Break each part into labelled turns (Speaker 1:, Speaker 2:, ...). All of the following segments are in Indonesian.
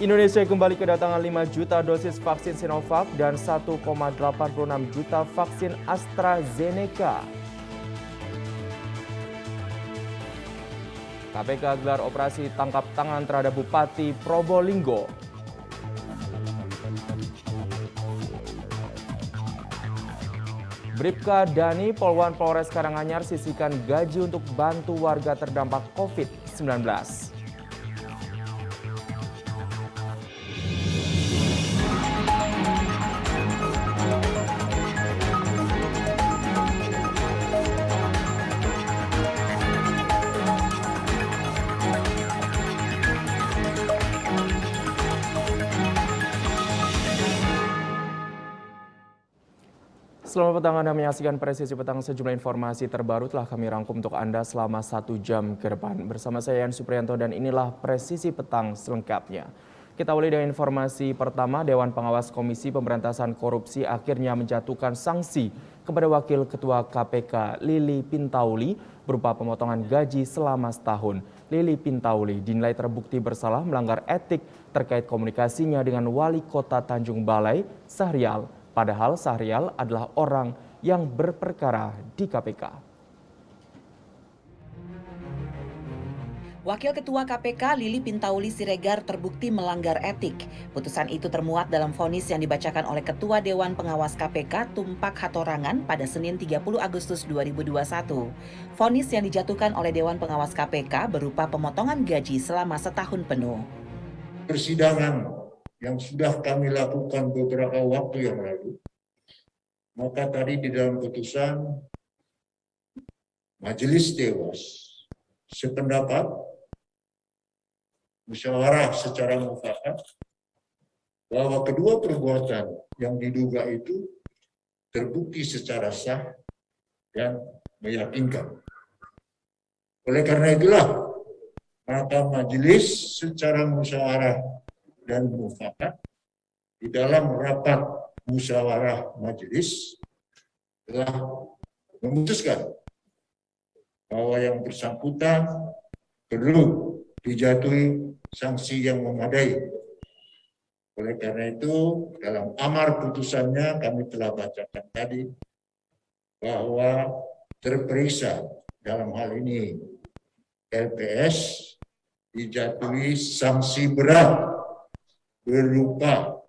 Speaker 1: Indonesia kembali kedatangan 5 juta dosis vaksin Sinovac dan 1,86 juta vaksin AstraZeneca. KPK gelar operasi tangkap tangan terhadap Bupati Probolinggo. Bribka Dani Polwan Polres Karanganyar sisihkan gaji untuk bantu warga terdampak COVID-19. Selamat petang, Anda menyaksikan Presisi Petang. Sejumlah informasi terbaru telah kami rangkum untuk Anda selama 1 jam ke depan. Bersama saya Yan Supriyanto dan inilah Presisi Petang selengkapnya. Kita awali dengan informasi pertama. Dewan Pengawas Komisi Pemberantasan Korupsi akhirnya menjatuhkan sanksi kepada Wakil Ketua KPK Lili Pintauli berupa pemotongan gaji selama setahun. Lili Pintauli dinilai terbukti bersalah melanggar etik terkait komunikasinya dengan Wali Kota Tanjung Balai, Syahrial. Padahal Syahrial adalah orang yang berperkara di KPK.
Speaker 2: Wakil Ketua KPK Lili Pintauli Siregar terbukti melanggar etik. Putusan itu termuat dalam vonis yang dibacakan oleh Ketua Dewan Pengawas KPK Tumpak Hatorangan pada Senin 30 Agustus 2021. Vonis yang dijatuhkan oleh Dewan Pengawas KPK berupa pemotongan gaji selama setahun penuh.
Speaker 3: Persidangan yang sudah kami lakukan beberapa waktu yang lalu, maka tadi di dalam putusan Majelis Dewas sependapat musyawarah secara mufakat bahwa kedua perbuatan yang diduga itu terbukti secara sah dan meyakinkan. Oleh karena itulah, maka majelis secara musyawarah dan mufakat di dalam rapat musyawarah majelis telah memutuskan bahwa yang bersangkutan perlu dijatuhi sanksi yang memadai. Oleh karena itu, dalam amar putusannya kami telah bacakan tadi bahwa terperiksa dalam hal ini LPS dijatuhi sanksi berat berupa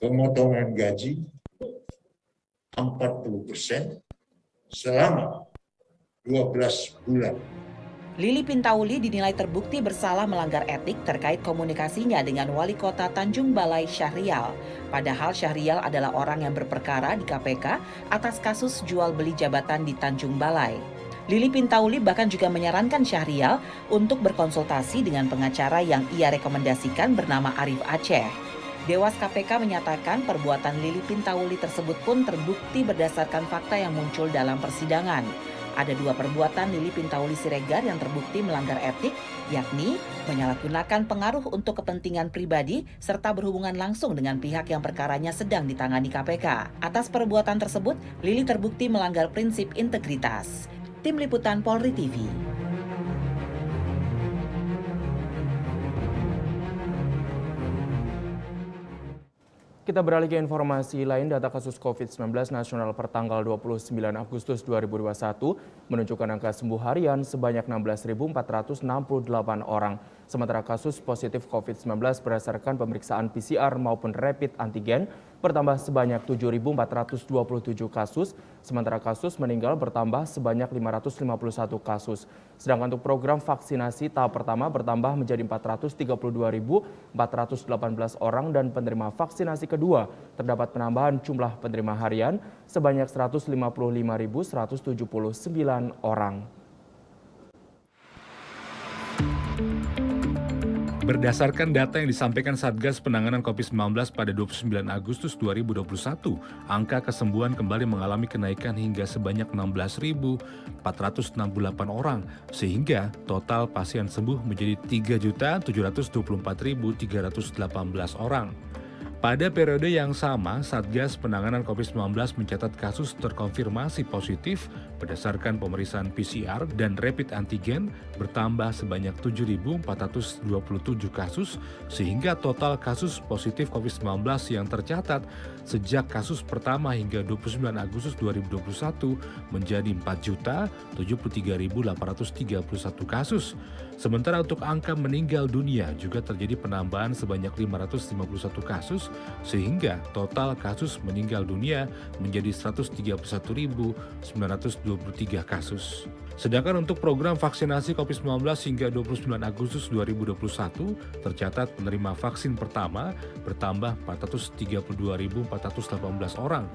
Speaker 3: pemotongan gaji 40% selama 12 bulan.
Speaker 2: Lili Pintauli dinilai terbukti bersalah melanggar etik terkait komunikasinya dengan Wali Kota Tanjung Balai Syahrial. Padahal Syahrial adalah orang yang berperkara di KPK atas kasus jual beli jabatan di Tanjung Balai. Lili Pintauli bahkan juga menyarankan Syahrial untuk berkonsultasi dengan pengacara yang ia rekomendasikan bernama Arif Aceh. Dewas KPK menyatakan perbuatan Lili Pintauli tersebut pun terbukti berdasarkan fakta yang muncul dalam persidangan. Ada 2 perbuatan Lili Pintauli Siregar yang terbukti melanggar etik, yakni menyalahgunakan pengaruh untuk kepentingan pribadi serta berhubungan langsung dengan pihak yang perkaranya sedang ditangani KPK. Atas perbuatan tersebut, Lili terbukti melanggar prinsip integritas. Tim Liputan Polri TV.
Speaker 1: Kita beralih ke informasi lain. Data kasus COVID-19 nasional per tanggal 29 Agustus 2021 menunjukkan angka sembuh harian sebanyak 16.468 orang. Sementara kasus positif COVID-19 berdasarkan pemeriksaan PCR maupun rapid antigen bertambah sebanyak 7.427 kasus, sementara kasus meninggal bertambah sebanyak 551 kasus. Sedangkan untuk program vaksinasi tahap pertama bertambah menjadi 432.418 orang dan penerima vaksinasi kedua terdapat penambahan jumlah penerima harian sebanyak 155.179 orang.
Speaker 4: Berdasarkan data yang disampaikan Satgas Penanganan COVID-19 pada 29 Agustus 2021, angka kesembuhan kembali mengalami kenaikan hingga sebanyak 16.468 orang, sehingga total pasien sembuh menjadi 3.724.318 orang. Pada periode yang sama, Satgas Penanganan COVID-19 mencatat kasus terkonfirmasi positif berdasarkan pemeriksaan PCR dan rapid antigen bertambah sebanyak 7.427 kasus, sehingga total kasus positif COVID-19 yang tercatat sejak kasus pertama hingga 29 Agustus 2021 menjadi 4.073.831 kasus. Sementara untuk angka meninggal dunia juga terjadi penambahan sebanyak 551 kasus, sehingga total kasus meninggal dunia menjadi 131.923 kasus. Sedangkan untuk program vaksinasi COVID-19 hingga 29 Agustus 2021, tercatat penerima vaksin pertama bertambah 432.418 orang,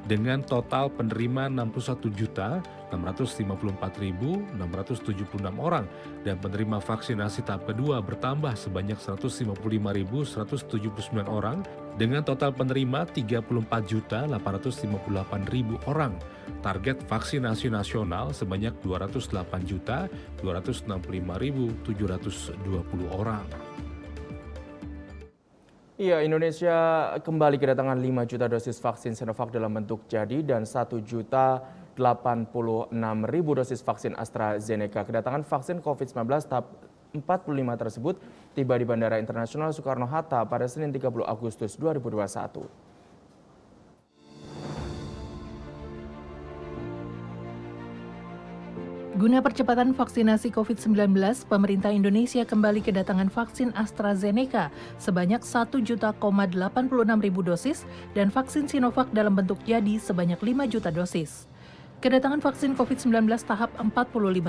Speaker 4: dengan total penerima 61.654.676 orang, dan penerima vaksinasi tahap kedua bertambah sebanyak 155.179 orang, dengan total penerima 34.858.000 orang. Target vaksinasi nasional sebanyak 208.265.720 orang.
Speaker 1: Iya, Indonesia kembali kedatangan 5 juta dosis vaksin Sinovac dalam bentuk jadi dan 1.086.000 dosis vaksin AstraZeneca. Kedatangan vaksin COVID-19 tahap 45 tersebut tiba di Bandara Internasional Soekarno-Hatta pada Senin 30 Agustus 2021.
Speaker 5: Guna percepatan vaksinasi COVID-19, pemerintah Indonesia kembali kedatangan vaksin AstraZeneca sebanyak 1.086.000 dosis dan vaksin Sinovac dalam bentuk jadi sebanyak 5 juta dosis. Kedatangan vaksin COVID-19 tahap 45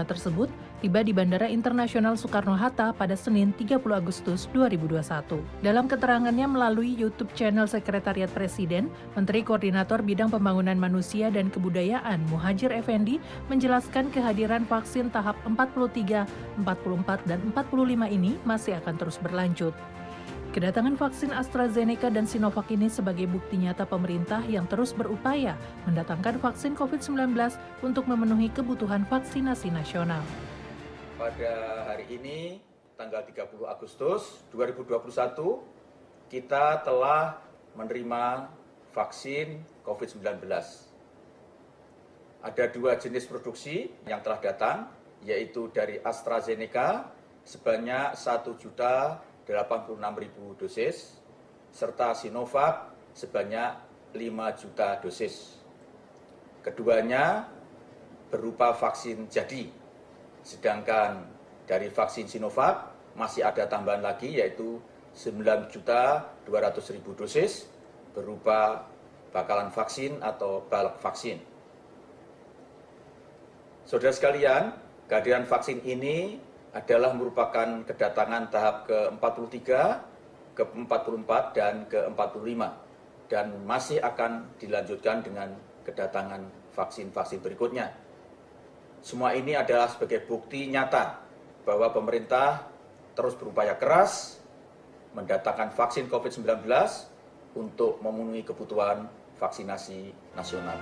Speaker 5: tersebut tiba di Bandara Internasional Soekarno-Hatta pada Senin 30 Agustus 2021. Dalam keterangannya melalui YouTube channel Sekretariat Presiden, Menteri Koordinator Bidang Pembangunan Manusia dan Kebudayaan Muhadjir Effendi menjelaskan kehadiran vaksin tahap 43, 44, dan 45 ini masih akan terus berlanjut. Kedatangan vaksin AstraZeneca dan Sinovac ini sebagai bukti nyata pemerintah yang terus berupaya mendatangkan vaksin COVID-19 untuk memenuhi kebutuhan vaksinasi nasional.
Speaker 6: Pada hari ini, tanggal 30 Agustus 2021, kita telah menerima vaksin COVID-19. Ada 2 jenis produksi yang telah datang, yaitu dari AstraZeneca sebanyak 1.086.000 dosis, serta Sinovac sebanyak 5 juta dosis. Keduanya berupa vaksin jadi, sedangkan dari vaksin Sinovac masih ada tambahan lagi yaitu 9.200.000 dosis berupa bakalan vaksin atau bulk vaksin. Saudara sekalian, kehadiran vaksin ini adalah merupakan kedatangan tahap ke-43, ke-44, dan ke-45, dan masih akan dilanjutkan dengan kedatangan vaksin-vaksin berikutnya. Semua ini adalah sebagai bukti nyata bahwa pemerintah terus berupaya keras mendatangkan vaksin COVID-19 untuk memenuhi kebutuhan vaksinasi nasional.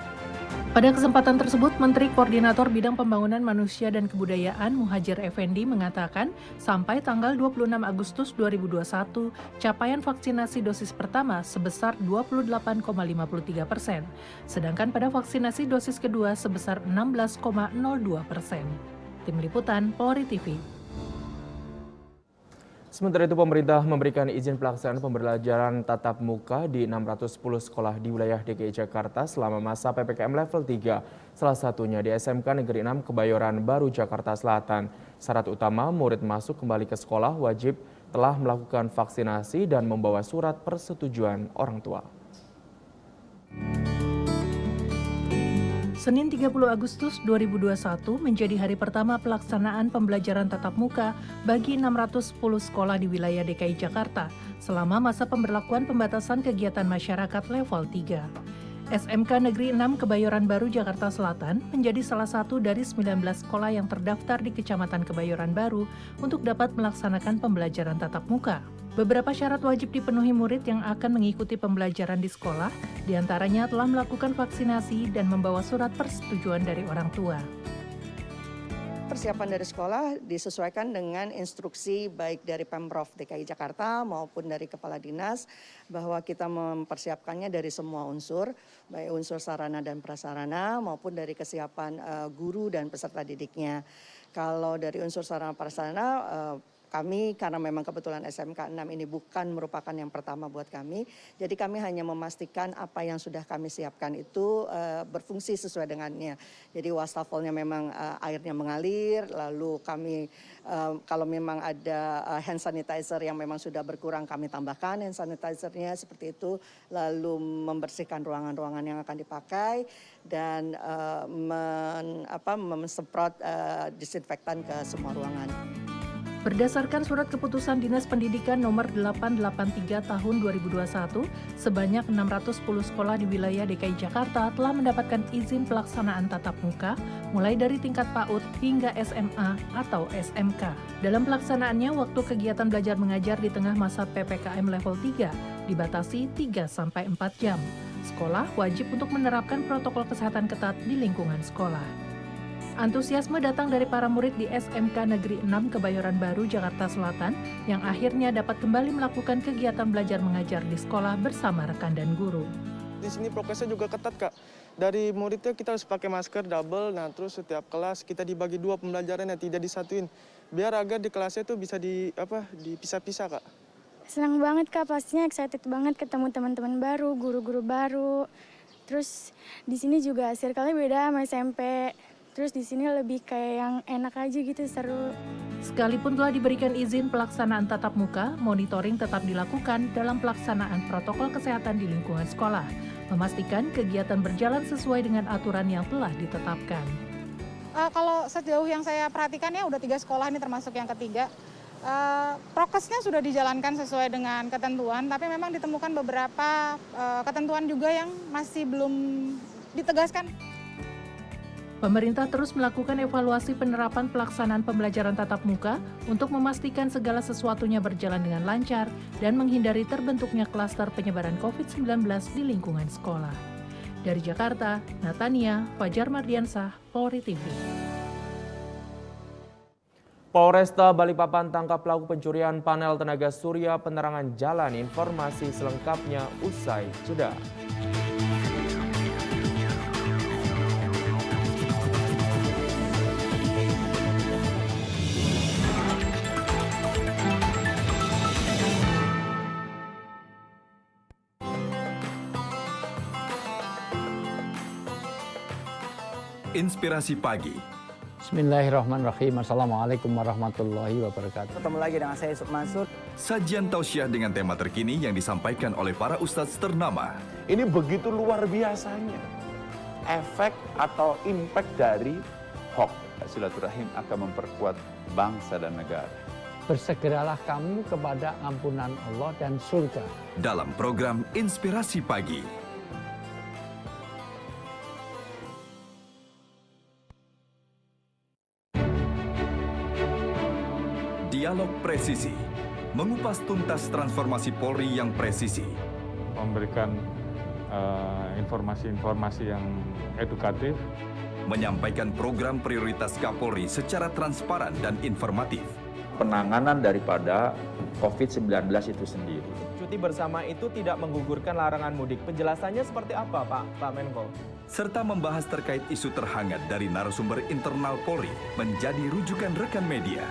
Speaker 5: Pada kesempatan tersebut, Menteri Koordinator Bidang Pembangunan Manusia dan Kebudayaan Muhadjir Effendi mengatakan, sampai tanggal 26 Agustus 2021, capaian vaksinasi dosis pertama sebesar 28,53%, sedangkan pada vaksinasi dosis kedua sebesar 16,02%. Tim Liputan, Polri TV.
Speaker 1: Sementara itu, pemerintah memberikan izin pelaksanaan pembelajaran tatap muka di 610 sekolah di wilayah DKI Jakarta selama masa PPKM level 3, salah satunya di SMK Negeri 6 Kebayoran Baru, Jakarta Selatan. Syarat utama murid masuk kembali ke sekolah wajib telah melakukan vaksinasi dan membawa surat persetujuan orang tua.
Speaker 5: Senin 30 Agustus 2021 menjadi hari pertama pelaksanaan pembelajaran tatap muka bagi 610 sekolah di wilayah DKI Jakarta selama masa pemberlakuan pembatasan kegiatan masyarakat level 3. SMK Negeri 6 Kebayoran Baru, Jakarta Selatan menjadi salah satu dari 19 sekolah yang terdaftar di Kecamatan Kebayoran Baru untuk dapat melaksanakan pembelajaran tatap muka. Beberapa syarat wajib dipenuhi murid yang akan mengikuti pembelajaran di sekolah, diantaranya telah melakukan vaksinasi dan membawa surat persetujuan dari orang tua.
Speaker 7: persiapan dari sekolah disesuaikan dengan instruksi baik dari Pemprov DKI Jakarta maupun dari Kepala Dinas bahwa kita mempersiapkannya dari semua unsur, baik unsur sarana dan prasarana maupun dari kesiapan guru dan peserta didiknya. Kalau dari unsur sarana prasarana, kami karena memang kebetulan SMK 6 ini bukan merupakan yang pertama buat kami, jadi kami hanya memastikan apa yang sudah kami siapkan itu berfungsi sesuai dengannya. Jadi wastafelnya memang airnya mengalir, lalu kami kalau memang ada hand sanitizer yang memang sudah berkurang kami tambahkan hand sanitizernya seperti itu, lalu membersihkan ruangan-ruangan yang akan dipakai dan memsemprot disinfektan ke semua ruangan.
Speaker 5: Berdasarkan surat keputusan Dinas Pendidikan nomor 883 tahun 2021, sebanyak 610 sekolah di wilayah DKI Jakarta telah mendapatkan izin pelaksanaan tatap muka mulai dari tingkat PAUD hingga SMA atau SMK. Dalam pelaksanaannya, waktu kegiatan belajar mengajar di tengah masa PPKM level 3 dibatasi 3-4 jam. Sekolah wajib untuk menerapkan protokol kesehatan ketat di lingkungan sekolah. Antusiasme datang dari para murid di SMK Negeri 6 Kebayoran Baru, Jakarta Selatan yang akhirnya dapat kembali melakukan kegiatan belajar mengajar di sekolah bersama rekan dan guru.
Speaker 8: Di sini prokesnya juga ketat, Kak. Dari muridnya kita harus pakai masker double, nah terus setiap kelas kita dibagi 2 pembelajaran yang tidak disatuin. Biar agar di kelasnya itu bisa dipisah-pisah, Kak.
Speaker 9: Senang banget, Kak, pastinya excited banget ketemu teman-teman baru, guru-guru baru. Terus di sini juga circle-nya beda sama SMP. Terus di sini lebih kayak yang enak aja gitu, seru.
Speaker 5: Sekalipun telah diberikan izin pelaksanaan tatap muka, monitoring tetap dilakukan dalam pelaksanaan protokol kesehatan di lingkungan sekolah, memastikan kegiatan berjalan sesuai dengan aturan yang telah ditetapkan.
Speaker 10: Kalau sejauh yang saya perhatikan ya udah 3 sekolah ini termasuk yang ketiga. Prokesnya sudah dijalankan sesuai dengan ketentuan, tapi memang ditemukan beberapa ketentuan juga yang masih belum ditegaskan.
Speaker 5: Pemerintah terus melakukan evaluasi penerapan pelaksanaan pembelajaran tatap muka untuk memastikan segala sesuatunya berjalan dengan lancar dan menghindari terbentuknya klaster penyebaran COVID-19 di lingkungan sekolah. Dari Jakarta, Natania, Fajar Mardiansah, Polri TV.
Speaker 1: Polresta Balikpapan tangkap pelaku pencurian panel tenaga surya penerangan jalan. Informasi selengkapnya usai jeda.
Speaker 11: Inspirasi Pagi.
Speaker 12: Bismillahirrahmanirrahim. Assalamualaikum warahmatullahi wabarakatuh.
Speaker 13: Ketemu lagi dengan saya Yusuf Mansur.
Speaker 11: Sajian tausiah dengan tema terkini yang disampaikan oleh para ustadz ternama.
Speaker 14: Ini begitu luar biasanya efek atau impact dari hoax. Silaturahim akan memperkuat bangsa dan negara.
Speaker 12: Bersegeralah kamu kepada ampunan Allah dan surga.
Speaker 11: Dalam program Inspirasi Pagi. Dialog Presisi, mengupas tuntas transformasi Polri yang presisi.
Speaker 15: Memberikan informasi-informasi yang edukatif.
Speaker 11: Menyampaikan program prioritas Kapolri secara transparan dan informatif.
Speaker 16: Penanganan daripada COVID-19 itu sendiri.
Speaker 1: Cuti bersama itu tidak menggugurkan larangan mudik. Penjelasannya seperti apa, Pak Menko?
Speaker 11: Serta membahas terkait isu terhangat dari narasumber internal Polri menjadi rujukan rekan media.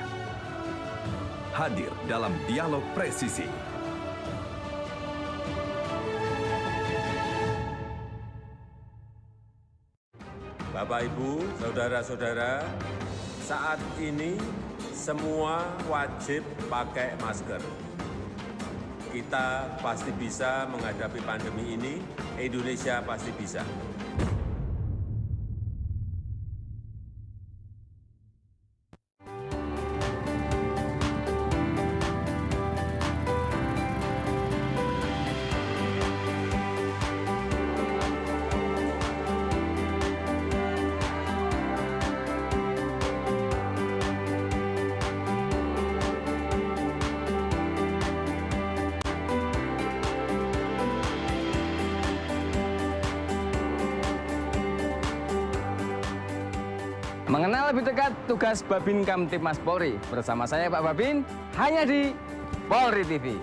Speaker 11: Hadir dalam Dialog Presisi.
Speaker 17: Bapak, Ibu, saudara-saudara, saat ini semua wajib pakai masker. Kita pasti bisa menghadapi pandemi ini, Indonesia pasti bisa.
Speaker 13: Mengenal lebih dekat tugas Babin Kamtibmas Polri. Bersama saya Pak Babin, hanya di Polri TV.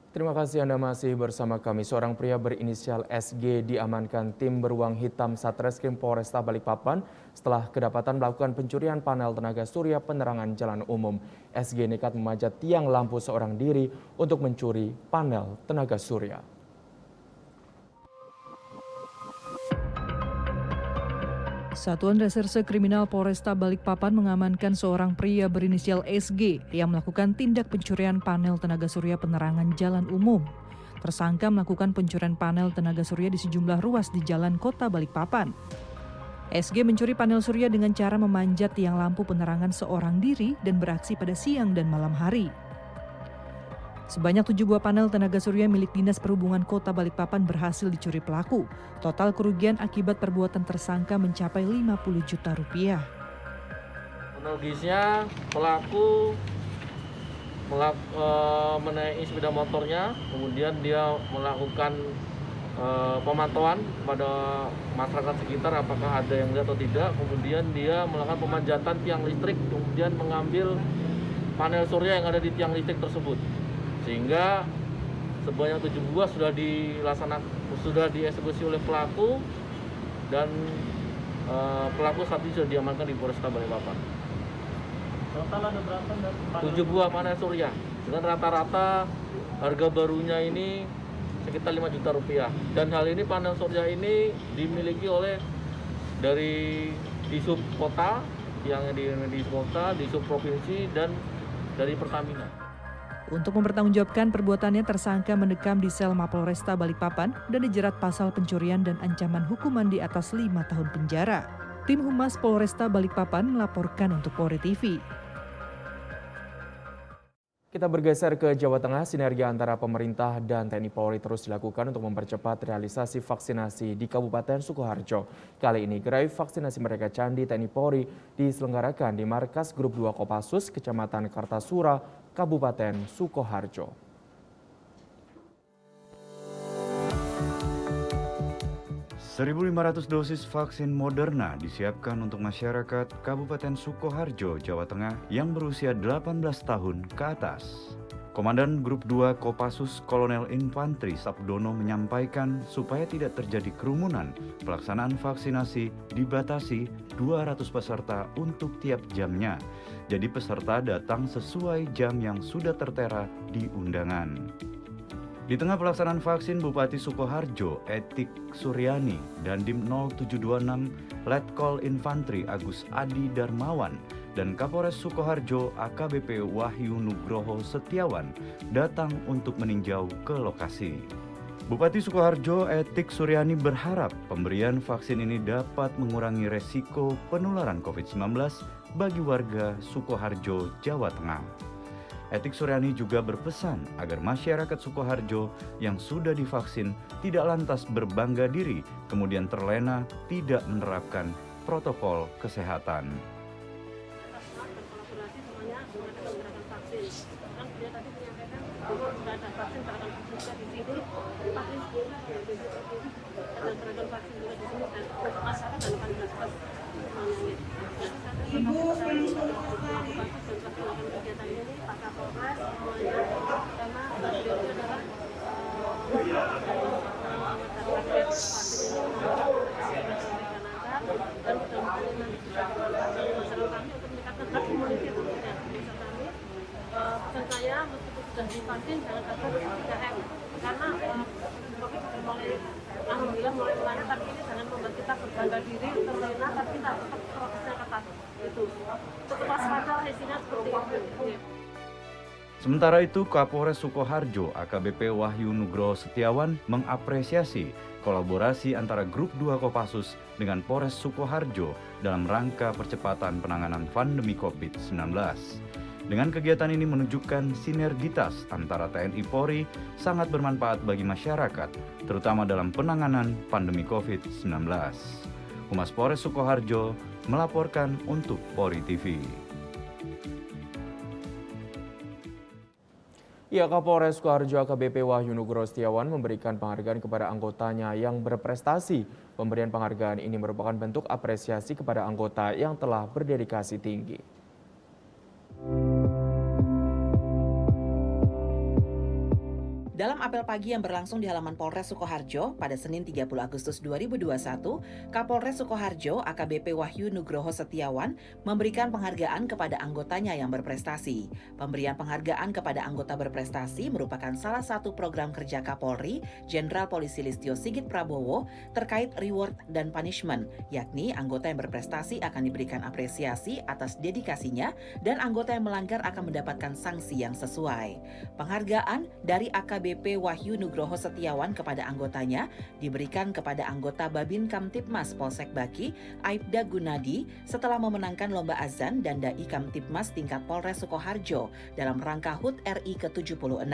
Speaker 1: Terima kasih Anda masih bersama kami. Seorang pria berinisial SG diamankan tim beruang hitam Satreskrim Polresta Balikpapan setelah kedapatan melakukan pencurian panel tenaga surya penerangan jalan umum. SG nekat memanjat tiang lampu seorang diri untuk mencuri panel tenaga surya.
Speaker 18: Satuan Reserse Kriminal Polresta Balikpapan mengamankan seorang pria berinisial SG yang melakukan tindak pencurian panel tenaga surya penerangan jalan umum. Tersangka melakukan pencurian panel tenaga surya di sejumlah ruas di jalan kota Balikpapan. SG mencuri panel surya dengan cara memanjat tiang lampu penerangan seorang diri dan beraksi pada siang dan malam hari. Sebanyak 7 buah panel tenaga surya milik Dinas Perhubungan Kota Balikpapan berhasil dicuri pelaku. Total kerugian akibat perbuatan tersangka mencapai 50 juta rupiah.
Speaker 19: Kronologisnya pelaku menaiki sepeda motornya, kemudian dia melakukan pemantauan pada masyarakat sekitar apakah ada yang lihat atau tidak. Kemudian dia melakukan pemanjatan tiang listrik, kemudian mengambil panel surya yang ada di tiang listrik tersebut. Sehingga sebanyak 7 buah sudah dieksekusi oleh pelaku dan pelaku saat ini sudah diamankan di Polresta Balikpapan.
Speaker 20: Total ada berapa?
Speaker 19: 7 buah panel surya dengan rata-rata harga barunya ini sekitar 5 juta rupiah. Dan hal ini panel surya ini dimiliki oleh dari Disub Kota, yang di kota, Disub Provinsi dan dari Pertamina.
Speaker 18: Untuk mempertanggungjawabkan perbuatannya, tersangka mendekam di sel Mapolresta Balikpapan dan dijerat pasal pencurian dan ancaman hukuman di atas 5 tahun penjara. Tim Humas Polresta Balikpapan melaporkan untuk Polri TV.
Speaker 1: Kita bergeser ke Jawa Tengah. Sinergi antara pemerintah dan TNI Polri terus dilakukan untuk mempercepat realisasi vaksinasi di Kabupaten Sukoharjo. Kali ini gerai vaksinasi Merdeka Candi TNI Polri diselenggarakan di Markas Grup 2 Kopassus, Kecamatan Kartasura, Kabupaten Sukoharjo.
Speaker 21: (1.500 dosis vaksin Moderna disiapkan untuk masyarakat Kabupaten Sukoharjo, Jawa Tengah yang berusia 18 tahun ke atas. Komandan Grup 2 Kopassus Kolonel Infantri Sabdono menyampaikan supaya tidak terjadi kerumunan, pelaksanaan vaksinasi dibatasi 200 peserta untuk tiap jamnya. Jadi peserta datang sesuai jam yang sudah tertera di undangan. Di tengah pelaksanaan vaksin, Bupati Sukoharjo Etik Suryani dan Dim 0726 Letkol Infantri Agus Adi Darmawan dan Kapolres Sukoharjo AKBP Wahyu Nugroho Setiawan datang untuk meninjau ke lokasi. Bupati Sukoharjo Etik Suryani berharap pemberian vaksin ini dapat mengurangi resiko penularan COVID-19 bagi warga Sukoharjo, Jawa Tengah. Etik Suryani juga berpesan agar masyarakat Sukoharjo yang sudah divaksin tidak lantas berbangga diri, kemudian terlena tidak menerapkan protokol kesehatan.
Speaker 22: Ibu yang kegiatan ini Pak Kapolres semuanya karena beliau adalah vaksin ini dan mudah-mudahan masyarakat kami untuk meningkatkan herd immunity tentunya desa kami. Pesan saya meskipun sudah divaksin jangan takut 3M karena COVID sudah mulai alhamdulillah mulai melandai, tapi ini jangan membuat kita berbangga diri terlena, tapi kita tetap prokesnya ketat. Itu untuk waspada resikonya seperti itu.
Speaker 21: Sementara itu, Kapolres Sukoharjo AKBP Wahyu Nugroho Setiawan mengapresiasi kolaborasi antara Grup 2 Kopassus dengan Polres Sukoharjo dalam rangka percepatan penanganan pandemi COVID-19. Dengan kegiatan ini menunjukkan sinergitas antara TNI Polri sangat bermanfaat bagi masyarakat, terutama dalam penanganan pandemi COVID-19. Humas Polres Sukoharjo melaporkan untuk Polri TV.
Speaker 1: Ya, Kapolres Sukoharjo AKBP Wahyu Nugroho Setiawan memberikan penghargaan kepada anggotanya yang berprestasi. Pemberian penghargaan ini merupakan bentuk apresiasi kepada anggota yang telah berdedikasi tinggi.
Speaker 2: Dalam apel pagi yang berlangsung di halaman Polres Sukoharjo pada Senin 30 Agustus 2021, Kapolres Sukoharjo AKBP Wahyu Nugroho Setiawan memberikan penghargaan kepada anggotanya yang berprestasi. Pemberian penghargaan kepada anggota berprestasi merupakan salah satu program kerja Kapolri Jenderal Polisi Listio Sigit Prabowo terkait reward dan punishment, yakni anggota yang berprestasi akan diberikan apresiasi atas dedikasinya dan anggota yang melanggar akan mendapatkan sanksi yang sesuai. Penghargaan dari AKBP Wahyu Nugroho Setiawan kepada anggotanya diberikan kepada anggota Babin Kamtipmas Polsek Baki, Aibda Gunadi, setelah memenangkan lomba azan dan Dai Kamtipmas tingkat Polres Sukoharjo dalam rangka HUT RI ke-76.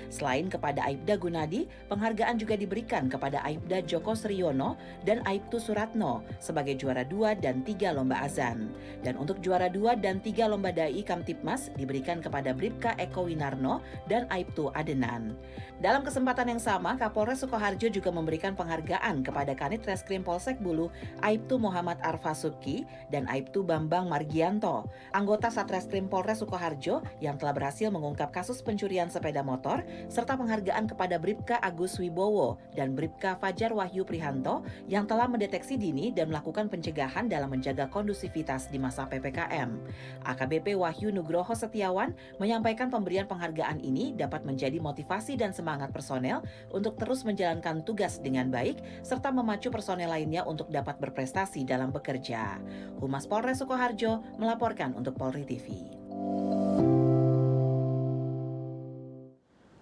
Speaker 2: Selain kepada Aibda Gunadi, penghargaan juga diberikan kepada Aibda Joko Sriono dan Aibtu Suratno sebagai juara 2 dan 3 lomba azan. Dan untuk juara 2 dan 3 lomba Dai Kamtipmas diberikan kepada Bribka Eko Winarno dan Aibtu Adenan. Dalam kesempatan yang sama, Kapolres Sukoharjo juga memberikan penghargaan kepada Kanit Reskrim Polsek Bulu, Aibtu Muhammad Arfasuki dan Aibtu Bambang Margianto, anggota Satreskrim Polres Sukoharjo yang telah berhasil mengungkap kasus pencurian sepeda motor, serta penghargaan kepada Bribka Agus Wibowo dan Bribka Fajar Wahyu Prihanto yang telah mendeteksi dini dan melakukan pencegahan dalam menjaga kondusivitas di masa PPKM. AKBP Wahyu Nugroho Setiawan menyampaikan pemberian penghargaan ini dapat menjadi motivasi dan semangat personel untuk terus menjalankan tugas dengan baik serta memacu personel lainnya untuk dapat berprestasi dalam bekerja. Humas Polres Sukoharjo melaporkan untuk Polri TV.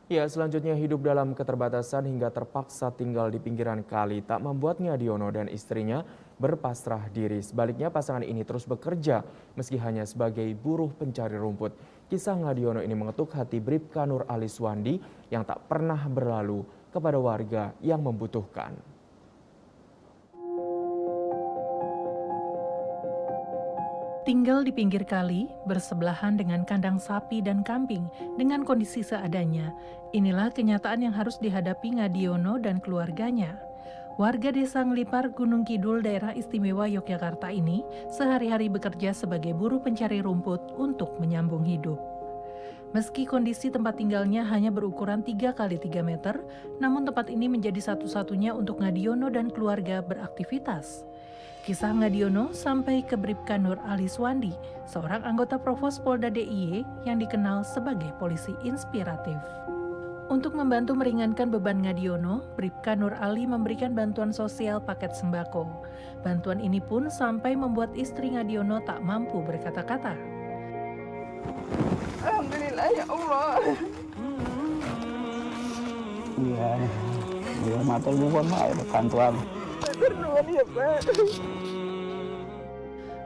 Speaker 1: Ya, selanjutnya hidup dalam keterbatasan hingga terpaksa tinggal di pinggiran kali tak membuat Ngadiono dan istrinya berpasrah diri. Sebaliknya pasangan ini terus bekerja meski hanya sebagai buruh pencari rumput. Kisah Ngadiono ini mengetuk hati Bribka Nur Aliswandi yang tak pernah berlalu kepada warga yang membutuhkan.
Speaker 5: Tinggal di pinggir kali, bersebelahan dengan kandang sapi dan kambing dengan kondisi seadanya. Inilah kenyataan yang harus dihadapi Ngadiono dan keluarganya. Warga desa Ngelipar, Gunung Kidul, daerah istimewa Yogyakarta ini sehari-hari bekerja sebagai buruh pencari rumput untuk menyambung hidup. Meski kondisi tempat tinggalnya hanya berukuran 3 x 3 meter, namun tempat ini menjadi satu-satunya untuk Ngadiono dan keluarga beraktivitas. Kisah Ngadiono sampai ke Bribka Nur Aliswandi, seorang anggota Provos Polda DIY yang dikenal sebagai polisi inspiratif. Untuk membantu meringankan beban Ngadiono, Bribka Nur Ali memberikan bantuan sosial paket sembako. Bantuan ini pun sampai membuat istri Ngadiono tak mampu berkata-kata.
Speaker 3: Alhamdulillah ya Allah. Iya, matur nuwun Pak bantuan.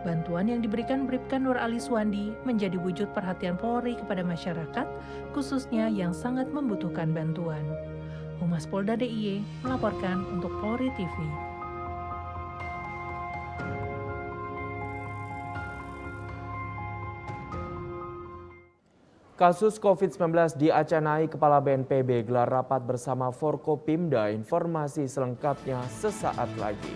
Speaker 5: Bantuan yang diberikan Bribka Nur Aliswandi menjadi wujud perhatian Polri kepada masyarakat, khususnya yang sangat membutuhkan bantuan. Humas Polda DIY melaporkan untuk Polri TV.
Speaker 1: Kasus COVID-19 di Aceh naik, Kepala BNPB gelar rapat bersama Forkopimda. Informasi selengkapnya sesaat lagi.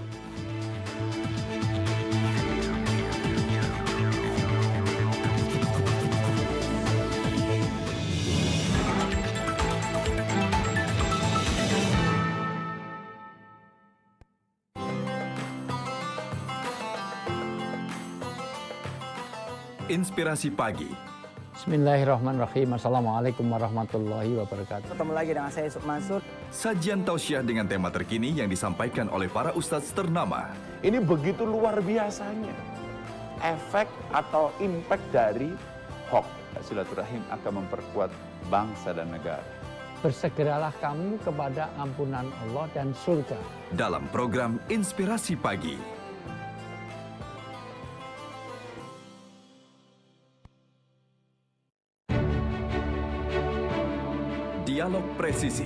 Speaker 11: Inspirasi Pagi.
Speaker 12: Bismillahirrahmanirrahim. Assalamualaikum warahmatullahi wabarakatuh.
Speaker 23: Ketemu lagi dengan saya Yusuf Mansur.
Speaker 11: Sajian tausiah dengan tema terkini yang disampaikan oleh para ustadz ternama.
Speaker 14: Ini begitu luar biasanya. Efek atau impact dari hoax. Silaturahim akan memperkuat bangsa dan negara.
Speaker 12: Bersegeralah kamu kepada ampunan Allah dan surga.
Speaker 11: Dalam program Inspirasi Pagi. Dialog Presisi,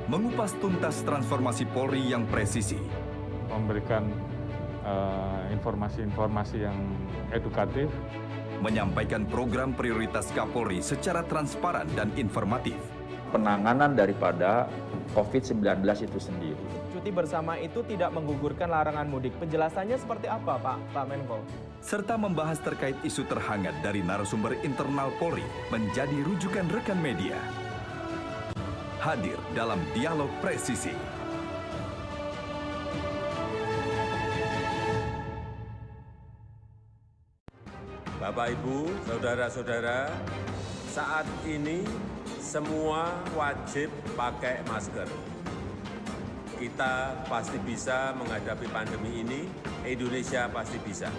Speaker 11: mengupas tuntas transformasi Polri yang presisi.
Speaker 15: Memberikan informasi-informasi yang edukatif.
Speaker 11: menyampaikan program prioritas Kapolri secara transparan dan informatif.
Speaker 16: Penanganan daripada COVID-19 itu sendiri.
Speaker 1: Cuti bersama itu tidak menggugurkan larangan mudik. Penjelasannya seperti apa, Pak Menko?
Speaker 11: Serta membahas terkait isu terhangat dari narasumber internal Polri menjadi rujukan rekan media. Hadir dalam Dialog Presisi.
Speaker 17: Bapak, Ibu, Saudara-saudara, saat ini semua wajib pakai masker. Kita pasti bisa menghadapi pandemi ini, Indonesia pasti bisa.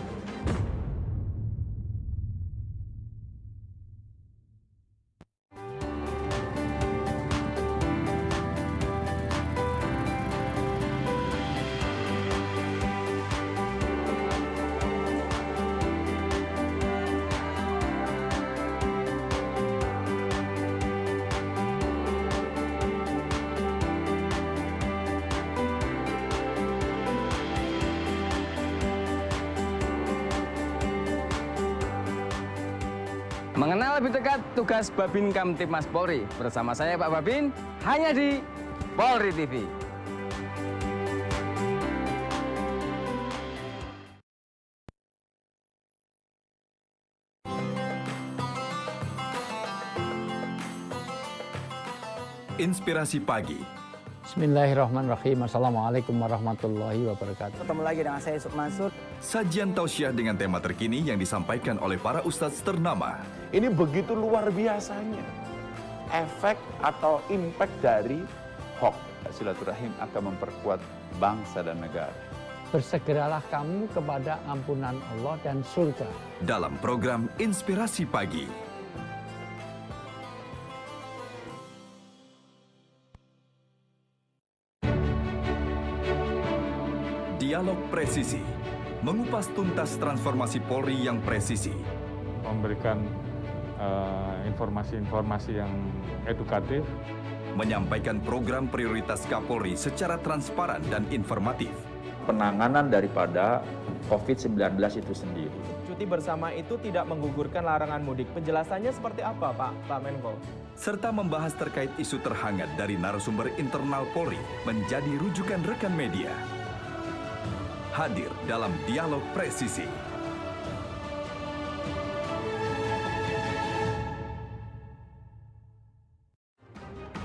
Speaker 13: Mengenal lebih dekat tugas Babin Kamtibmas Polri. Bersama saya Pak Babin, hanya di Polri TV.
Speaker 11: Inspirasi Pagi.
Speaker 12: Bismillahirrahmanirrahim. Assalamualaikum warahmatullahi wabarakatuh.
Speaker 4: Ketemu lagi dengan saya Yusuf Mansur.
Speaker 11: Sajian tausiah dengan tema terkini yang disampaikan oleh para ustadz ternama.
Speaker 14: Ini begitu luar biasanya. Efek atau impact dari hoax. Silaturahim akan memperkuat bangsa dan negara.
Speaker 12: Bersegeralah kamu kepada ampunan Allah dan surga.
Speaker 11: Dalam program Inspirasi Pagi. Dialog Presisi, mengupas tuntas transformasi Polri yang presisi.
Speaker 15: Memberikan informasi-informasi yang edukatif.
Speaker 11: Menyampaikan program prioritas Kapolri secara transparan dan informatif.
Speaker 16: Penanganan daripada COVID-19 itu sendiri.
Speaker 1: Cuti bersama itu tidak menggugurkan larangan mudik. Penjelasannya seperti apa, Pak Menko?
Speaker 11: Serta membahas terkait isu terhangat dari narasumber internal Polri menjadi rujukan rekan media. Hadir dalam Dialog Presisi.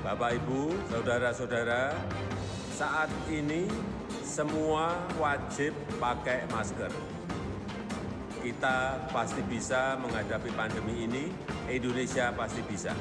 Speaker 17: Bapak, Ibu, Saudara-saudara, saat ini semua wajib pakai masker. Kita pasti bisa menghadapi pandemi ini, Indonesia pasti bisa.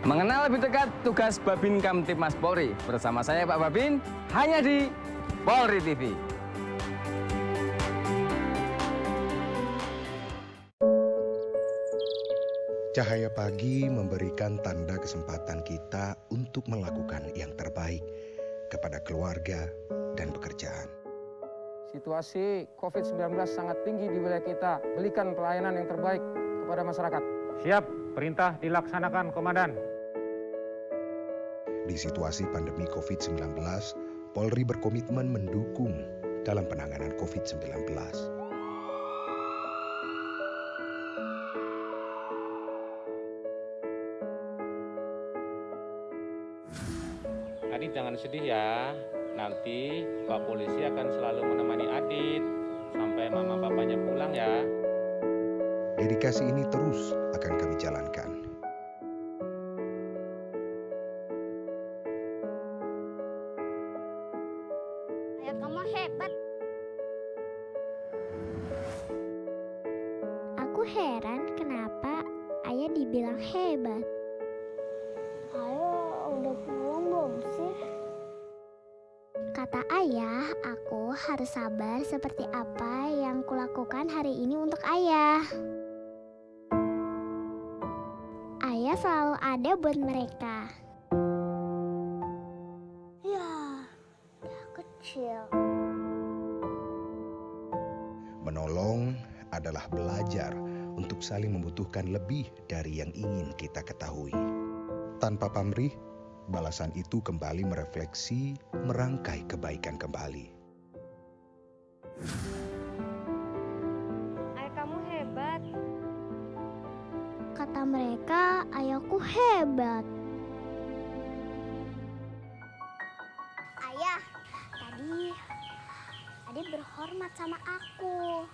Speaker 13: Mengenal lebih dekat tugas Babin Kamtibmas Polri. Bersama saya Pak Babin, hanya di Polri TV.
Speaker 6: Cahaya pagi memberikan tanda kesempatan kita untuk melakukan yang terbaik kepada keluarga dan pekerjaan.
Speaker 23: Situasi COVID-19 sangat tinggi di wilayah kita. Berikan pelayanan yang terbaik kepada masyarakat.
Speaker 15: Siap, perintah dilaksanakan, Komandan.
Speaker 6: Di situasi pandemi COVID-19, Polri berkomitmen mendukung dalam penanganan COVID-19.
Speaker 24: Adit jangan sedih ya, nanti Pak Polisi akan selalu menemani Adit sampai mama papanya pulang ya.
Speaker 6: Dedikasi ini terus akan kami jalankan.
Speaker 25: Ayah kamu hebat. Aku heran kenapa ayah dibilang hebat. Ayah udah pulang belum sih? Kata ayah, aku harus sabar seperti apa yang kulakukan hari ini untuk ayah. Ayah selalu ada buat mereka. Ya, udah kecil.
Speaker 6: Menolong adalah belajar untuk saling membutuhkan lebih dari yang ingin kita ketahui. Tanpa pamrih, balasan itu kembali merefleksi, merangkai kebaikan kembali.
Speaker 25: Ayah kamu hebat. Kata mereka, ayahku hebat. Ayah, tadi berhormat sama aku.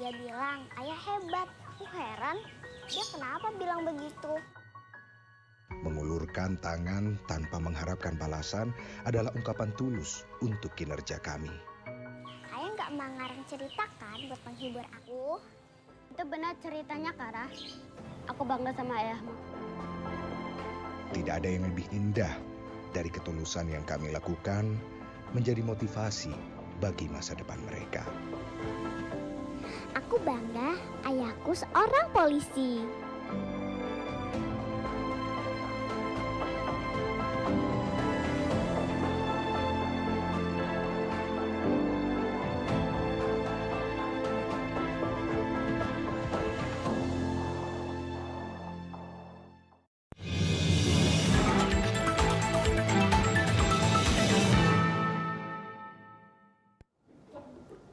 Speaker 25: Dia bilang, ayah hebat. Aku heran, dia kenapa bilang begitu?
Speaker 6: Mengulurkan tangan tanpa mengharapkan balasan adalah ungkapan tulus untuk kinerja kami.
Speaker 25: Ayah nggak mengarang cerita kan buat menghibur aku? Itu benar ceritanya, Kara. Aku bangga sama ayahmu.
Speaker 6: Tidak ada yang lebih indah dari ketulusan yang kami lakukan menjadi motivasi bagi masa depan mereka.
Speaker 25: Aku bangga ayahku seorang polisi.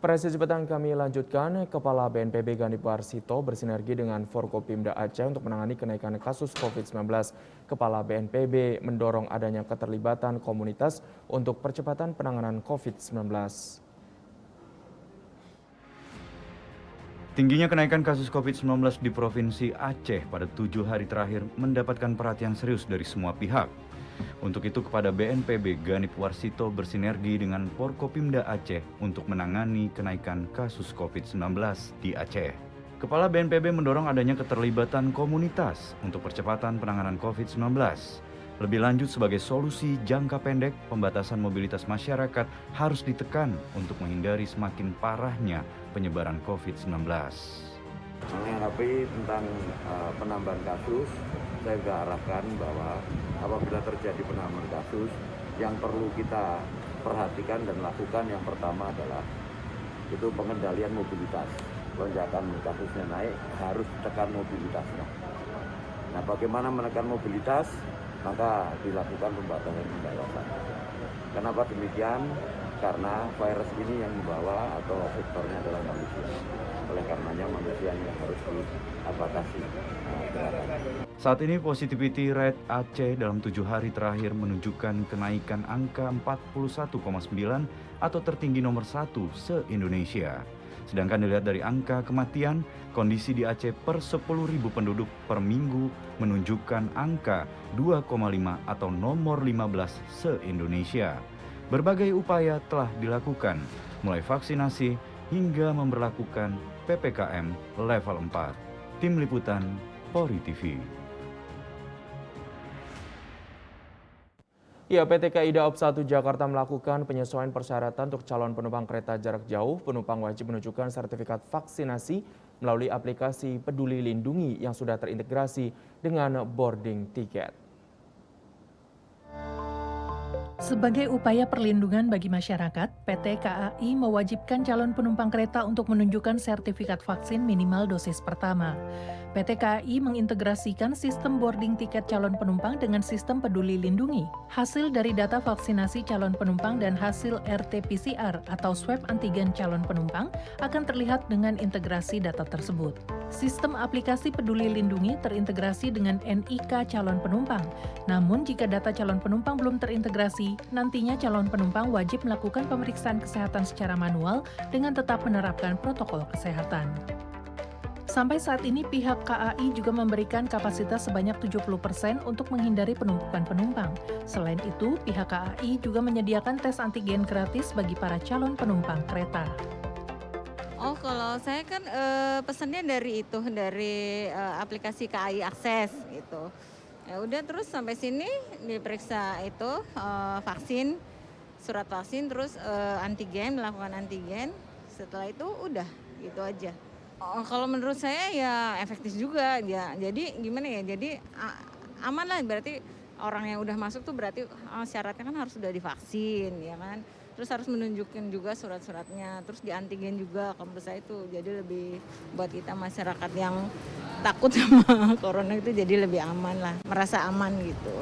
Speaker 1: Presisi petang kami lanjutkan, Kepala BNPB Ganip Warsito bersinergi dengan Forkopimda Aceh untuk menangani kenaikan kasus COVID-19. Kepala BNPB mendorong adanya keterlibatan komunitas untuk percepatan penanganan COVID-19.
Speaker 21: Tingginya kenaikan kasus COVID-19 di Provinsi Aceh pada 7 hari terakhir mendapatkan perhatian serius dari semua pihak. Untuk itu, kepada BNPB Ganip Warsito bersinergi dengan Forkopimda Aceh untuk menangani kenaikan kasus COVID-19 di Aceh. Kepala BNPB mendorong adanya keterlibatan komunitas untuk percepatan penanganan COVID-19. Lebih lanjut, sebagai solusi jangka pendek, pembatasan mobilitas masyarakat harus ditekan untuk menghindari semakin parahnya penyebaran COVID-19.
Speaker 4: Menanggapi tentang penambahan kasus, saya sudah arahkan bahwa apabila terjadi penambahan kasus, yang perlu kita perhatikan dan lakukan yang pertama adalah itu pengendalian mobilitas. Lonjakan kasusnya naik, harus tekan mobilitasnya. Nah, bagaimana menekan mobilitas? Maka dilakukan pembatasan. Kenapa demikian? Karena virus ini yang membawa atau vektornya adalah manusia. Oleh karenanya manusia yang harus dibatasi.
Speaker 21: Saat ini positivity rate Aceh dalam 7 hari terakhir menunjukkan kenaikan angka 41,9 atau tertinggi nomor 1 se-Indonesia. Sedangkan dilihat dari angka kematian, kondisi di Aceh per 10.000 penduduk per minggu menunjukkan angka 2,5 atau nomor 15 se-Indonesia. Berbagai upaya telah dilakukan, mulai vaksinasi hingga memberlakukan PPKM level 4. Tim Liputan, Polri TV.
Speaker 1: Ya, PT KAI Daob 1 Jakarta melakukan penyesuaian persyaratan untuk calon penumpang kereta jarak jauh. Penumpang wajib menunjukkan sertifikat vaksinasi melalui aplikasi Peduli Lindungi yang sudah terintegrasi dengan boarding tiket.
Speaker 5: Sebagai upaya perlindungan bagi masyarakat, PT KAI mewajibkan calon penumpang kereta untuk menunjukkan sertifikat vaksin minimal dosis pertama. PT KAI mengintegrasikan sistem boarding tiket calon penumpang dengan sistem Peduli Lindungi. Hasil dari data vaksinasi calon penumpang dan hasil RT-PCR atau swab antigen calon penumpang akan terlihat dengan integrasi data tersebut. Sistem aplikasi Peduli Lindungi terintegrasi dengan NIK calon penumpang. Namun jika data calon penumpang belum terintegrasi, nantinya calon penumpang wajib melakukan pemeriksaan kesehatan secara manual dengan tetap menerapkan protokol kesehatan. Sampai saat ini pihak KAI juga memberikan kapasitas sebanyak 70% untuk menghindari penumpukan penumpang. Selain itu, pihak KAI juga menyediakan tes antigen gratis bagi para calon penumpang kereta.
Speaker 7: Oh, kalau saya kan pesannya dari aplikasi KAI Akses gitu. Ya udah terus sampai sini diperiksa itu vaksin surat vaksin, terus melakukan antigen. Setelah itu udah gitu aja. Kalau menurut saya ya efektif juga ya. Jadi gimana ya? Jadi aman lah, berarti orang yang udah masuk tuh berarti syaratnya kan harus sudah divaksin ya kan. Terus harus menunjukkan juga surat-suratnya, terus di antigen juga. Kalau menurut saya itu jadi lebih buat kita masyarakat yang takut sama corona itu jadi lebih aman lah, merasa aman gitu.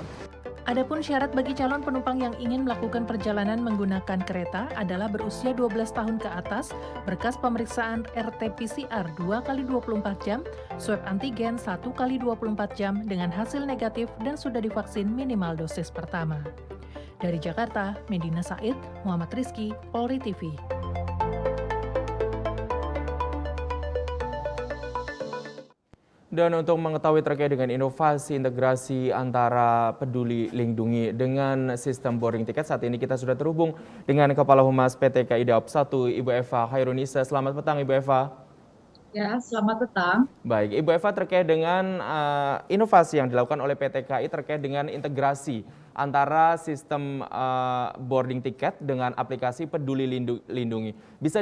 Speaker 5: Adapun syarat bagi calon penumpang yang ingin melakukan perjalanan menggunakan kereta adalah berusia 12 tahun ke atas, berkas pemeriksaan RT-PCR 2x24 jam, swab antigen 1x24 jam dengan hasil negatif dan sudah divaksin minimal dosis pertama. Dari Jakarta, Medina Said, Muhammad Rizky, Polri TV.
Speaker 1: Dan untuk mengetahui terkait dengan inovasi integrasi antara Peduli Lindungi dengan sistem boarding tiket, saat ini kita sudah terhubung dengan Kepala Humas PT KAI Daop 1, Ibu Eva Khairunisa. Selamat petang, Ibu Eva.
Speaker 8: Ya, selamat petang.
Speaker 1: Baik, Ibu Eva, terkait dengan inovasi yang dilakukan oleh PT KAI terkait dengan integrasi antara sistem boarding tiket dengan aplikasi Peduli Lindungi. Bisa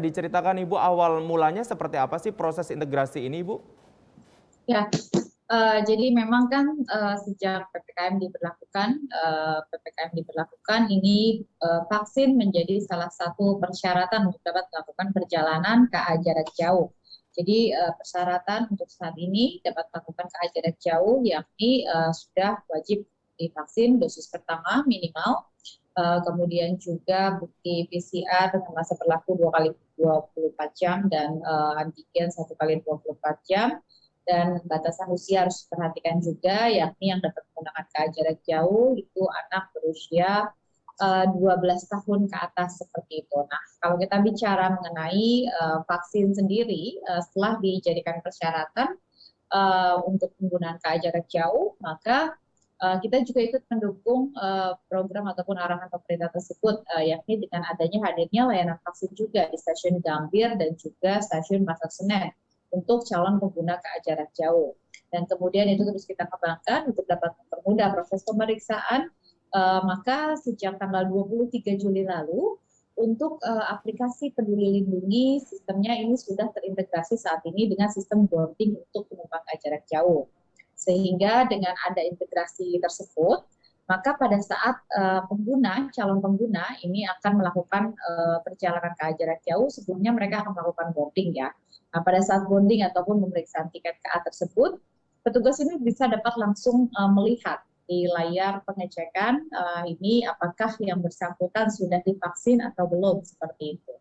Speaker 1: diceritakan Ibu awal mulanya seperti apa sih proses integrasi ini, Ibu?
Speaker 8: Ya, jadi memang kan sejak PPKM diberlakukan, ini vaksin menjadi salah satu persyaratan untuk dapat melakukan perjalanan KA jarak jauh. Jadi persyaratan untuk saat ini dapat melakukan KA jarak jauh yakni sudah wajib divaksin dosis pertama minimal, kemudian juga bukti PCR dengan masa berlaku 2x24 jam dan antigen 1x24 jam. Dan batasan usia harus diperhatikan juga, yakni yang dapat menggunakan KA jarak jauh itu anak berusia 12 tahun ke atas seperti itu. Nah, kalau kita bicara mengenai vaksin sendiri, setelah dijadikan persyaratan untuk penggunaan KA jarak jauh, maka kita juga ikut mendukung program ataupun arahan pemerintah tersebut, yakni dengan adanya hadirnya layanan vaksin juga di stasiun Gambir dan juga stasiun Pasar Senen untuk calon pengguna KA jarak jauh. Dan kemudian itu terus kita kembangkan untuk dapat mempermudah proses pemeriksaan, maka sejak tanggal 23 Juli lalu, untuk aplikasi Peduli Lindungi, sistemnya ini sudah terintegrasi saat ini dengan sistem boarding untuk penumpang KA jarak jauh. Sehingga dengan ada integrasi tersebut, maka pada saat calon pengguna ini akan melakukan perjalanan KA jarak jauh, sebelumnya mereka akan melakukan boarding ya. Nah, pada saat boarding ataupun pemeriksaan tiket KA tersebut, petugas ini bisa dapat langsung melihat di layar pengecekan ini apakah yang bersangkutan sudah divaksin atau belum, seperti itu.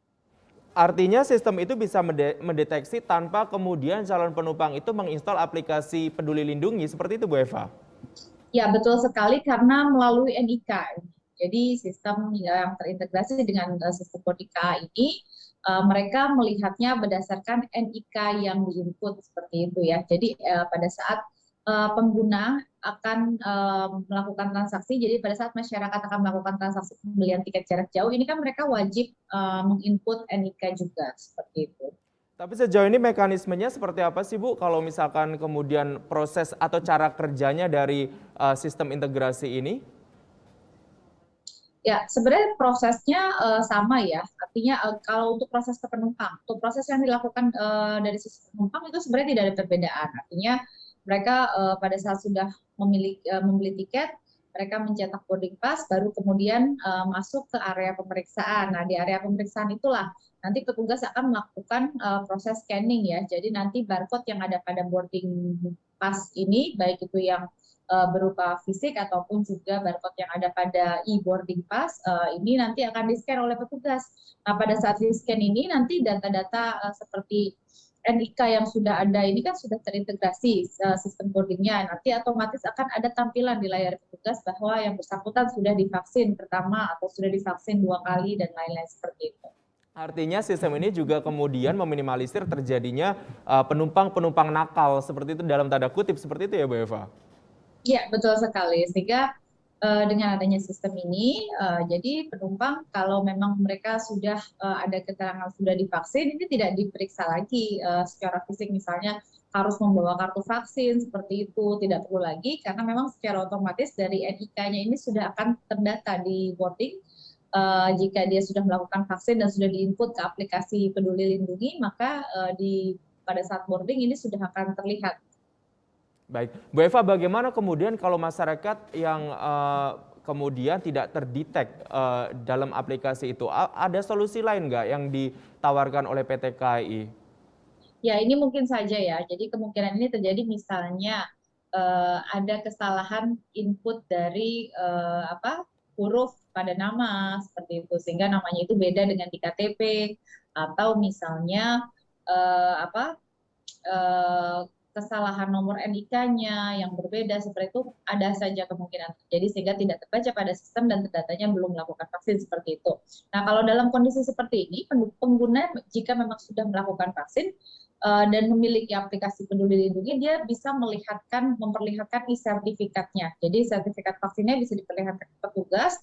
Speaker 1: Artinya sistem itu bisa mendeteksi tanpa kemudian calon penumpang itu menginstal aplikasi Peduli Lindungi, seperti itu Bu Eva?
Speaker 8: Ya, betul sekali, karena melalui NIK. Jadi sistem yang terintegrasi dengan sistem boarding KA ini, mereka melihatnya berdasarkan NIK yang diinput seperti itu ya. Jadi pada saat pengguna akan melakukan transaksi, jadi pada saat masyarakat akan melakukan transaksi pembelian tiket jarak jauh, ini kan mereka wajib menginput NIK juga, seperti itu.
Speaker 1: Tapi sejauh ini mekanismenya seperti apa sih Bu, kalau misalkan kemudian proses atau cara kerjanya dari sistem integrasi ini?
Speaker 8: Ya, sebenarnya prosesnya sama ya, artinya kalau untuk proses ke penumpang, untuk proses yang dilakukan dari sisi penumpang itu sebenarnya tidak ada perbedaan, artinya mereka pada saat sudah membeli tiket, mereka mencetak boarding pass, baru kemudian masuk ke area pemeriksaan. Nah, di area pemeriksaan itulah nanti petugas akan melakukan proses scanning ya, jadi nanti barcode yang ada pada boarding pass ini, baik itu yang berupa fisik ataupun juga barcode yang ada pada e-boarding pass, ini nanti akan di-scan oleh petugas. Nah, pada saat di-scan ini nanti data-data seperti NIK yang sudah ada ini kan sudah terintegrasi sistem boardingnya, nanti otomatis akan ada tampilan di layar petugas bahwa yang bersangkutan sudah divaksin pertama atau sudah divaksin 2 kali dan lain-lain seperti itu.
Speaker 1: Artinya sistem ini juga kemudian meminimalisir terjadinya penumpang-penumpang nakal seperti itu, dalam tanda kutip seperti itu ya Bu Eva?
Speaker 8: Iya, betul sekali. Sehingga dengan adanya sistem ini, jadi penumpang kalau memang mereka sudah ada keterangan sudah divaksin, ini tidak diperiksa lagi secara fisik, misalnya harus membawa kartu vaksin seperti itu, tidak perlu lagi karena memang secara otomatis dari NIK-nya ini sudah akan terdata di boarding. Jika dia sudah melakukan vaksin dan sudah diinput ke aplikasi Peduli Lindungi, maka pada saat boarding ini sudah akan terlihat.
Speaker 1: Baik, Bu Eva, bagaimana kemudian kalau masyarakat yang kemudian tidak terdetek dalam aplikasi itu, ada solusi lain nggak yang ditawarkan oleh PT KAI?
Speaker 8: Ya, ini mungkin saja ya. Jadi kemungkinan ini terjadi misalnya ada kesalahan input dari huruf pada nama seperti itu, sehingga namanya itu beda dengan di KTP, atau misalnya kesalahan nomor NIK-nya yang berbeda seperti itu, ada saja kemungkinan terjadi sehingga tidak terbaca pada sistem dan terdatanya belum melakukan vaksin seperti itu. Nah, kalau dalam kondisi seperti ini, pengguna jika memang sudah melakukan vaksin dan memiliki aplikasi Peduli Lindungi, dia bisa memperlihatkan e-sertifikatnya. Jadi sertifikat vaksinnya bisa diperlihatkan ke petugas,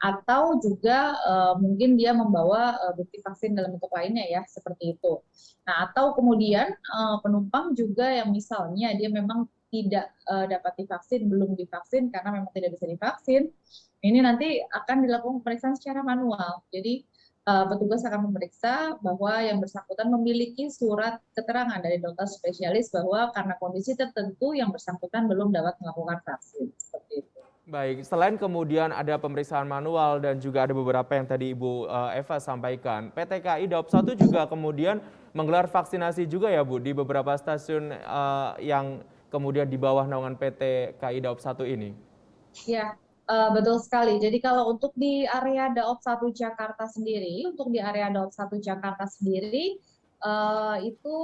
Speaker 8: atau juga mungkin dia membawa bukti vaksin dalam bentuk lainnya ya, seperti itu. Nah, atau kemudian penumpang juga yang misalnya dia memang tidak dapat divaksin, belum divaksin karena memang tidak bisa divaksin, ini nanti akan dilakukan pemeriksaan secara manual. Jadi petugas akan memeriksa bahwa yang bersangkutan memiliki surat keterangan dari dokter spesialis bahwa karena kondisi tertentu yang bersangkutan belum dapat melakukan vaksin, seperti itu.
Speaker 1: Baik, selain kemudian ada pemeriksaan manual dan juga ada beberapa yang tadi Ibu Eva sampaikan, PT KAI Daop 1 juga kemudian menggelar vaksinasi juga ya Bu di beberapa stasiun yang kemudian di bawah naungan PT KAI Daop 1 ini.
Speaker 8: Ya, betul sekali. Jadi kalau untuk di area Daop 1 Jakarta sendiri, itu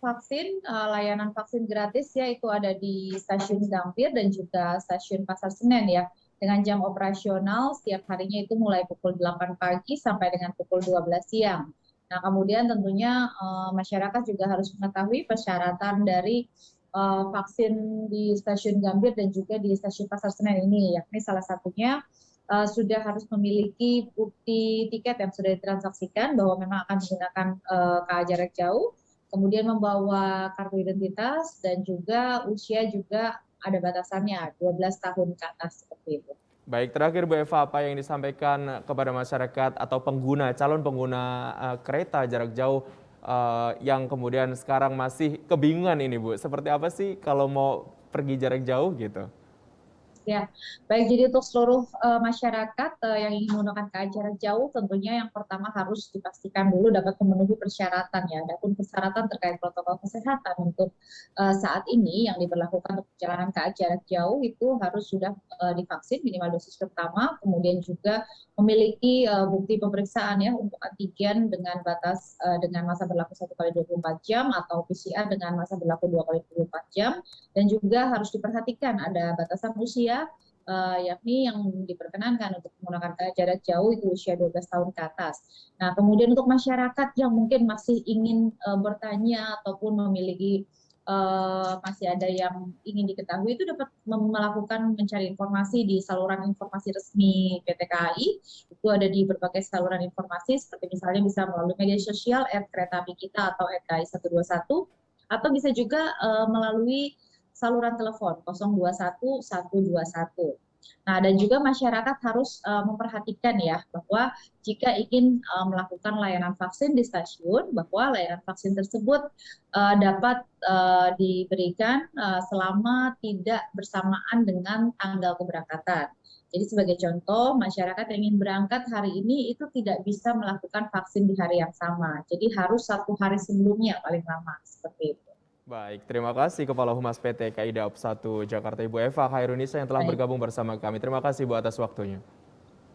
Speaker 8: vaksin, layanan vaksin gratis ya, itu ada di Stasiun Gambir dan juga Stasiun Pasar Senen ya, dengan jam operasional setiap harinya itu mulai pukul 8 pagi sampai dengan pukul 12 siang. Nah, kemudian tentunya masyarakat juga harus mengetahui persyaratan dari vaksin di Stasiun Gambir dan juga di Stasiun Pasar Senen ini, yakni salah satunya sudah harus memiliki bukti tiket yang sudah ditransaksikan bahwa memang akan menggunakan KA jarak jauh, kemudian membawa kartu identitas, dan juga usia juga ada batasannya, 12 tahun ke atas, seperti itu.
Speaker 1: Baik, terakhir Bu Eva, apa yang disampaikan kepada masyarakat atau calon pengguna kereta jarak jauh yang kemudian sekarang masih kebingungan ini Bu, seperti apa sih kalau mau pergi jarak jauh gitu?
Speaker 8: Ya, baik, jadi untuk seluruh masyarakat yang ingin menggunakan KA jarak jauh, tentunya yang pertama harus dipastikan dulu dapat memenuhi persyaratan ya. Adapun persyaratan terkait protokol kesehatan untuk saat ini yang diberlakukan untuk perjalanan KA jarak jauh itu harus sudah divaksin minimal dosis pertama, kemudian juga memiliki bukti pemeriksaan ya untuk antigen dengan batas dengan masa berlaku 1x24 jam atau PCR dengan masa berlaku 2x24 jam, dan juga harus diperhatikan ada batasan usia, yakni yang diperkenankan untuk menggunakan KA jarak jauh itu usia 12 tahun ke atas. Nah, kemudian untuk masyarakat yang mungkin masih ingin bertanya ataupun memiliki masih ada yang ingin diketahui, itu dapat melakukan mencari informasi di saluran informasi resmi PT KAI. Itu ada di berbagai saluran informasi, seperti misalnya bisa melalui media sosial @kereta api kita atau @KAI121, atau bisa juga melalui saluran telepon 021 121. Nah, dan juga masyarakat harus memperhatikan ya bahwa jika ingin melakukan layanan vaksin di stasiun, bahwa layanan vaksin tersebut dapat diberikan selama tidak bersamaan dengan tanggal keberangkatan. Jadi sebagai contoh, masyarakat yang ingin berangkat hari ini itu tidak bisa melakukan vaksin di hari yang sama. Jadi harus 1 hari sebelumnya paling lama, seperti itu.
Speaker 1: Baik, terima kasih Kepala Humas PT KAI Daop 1 Jakarta, Ibu Eva Khairunisa yang telah bergabung bersama kami. Terima kasih Bu atas waktunya.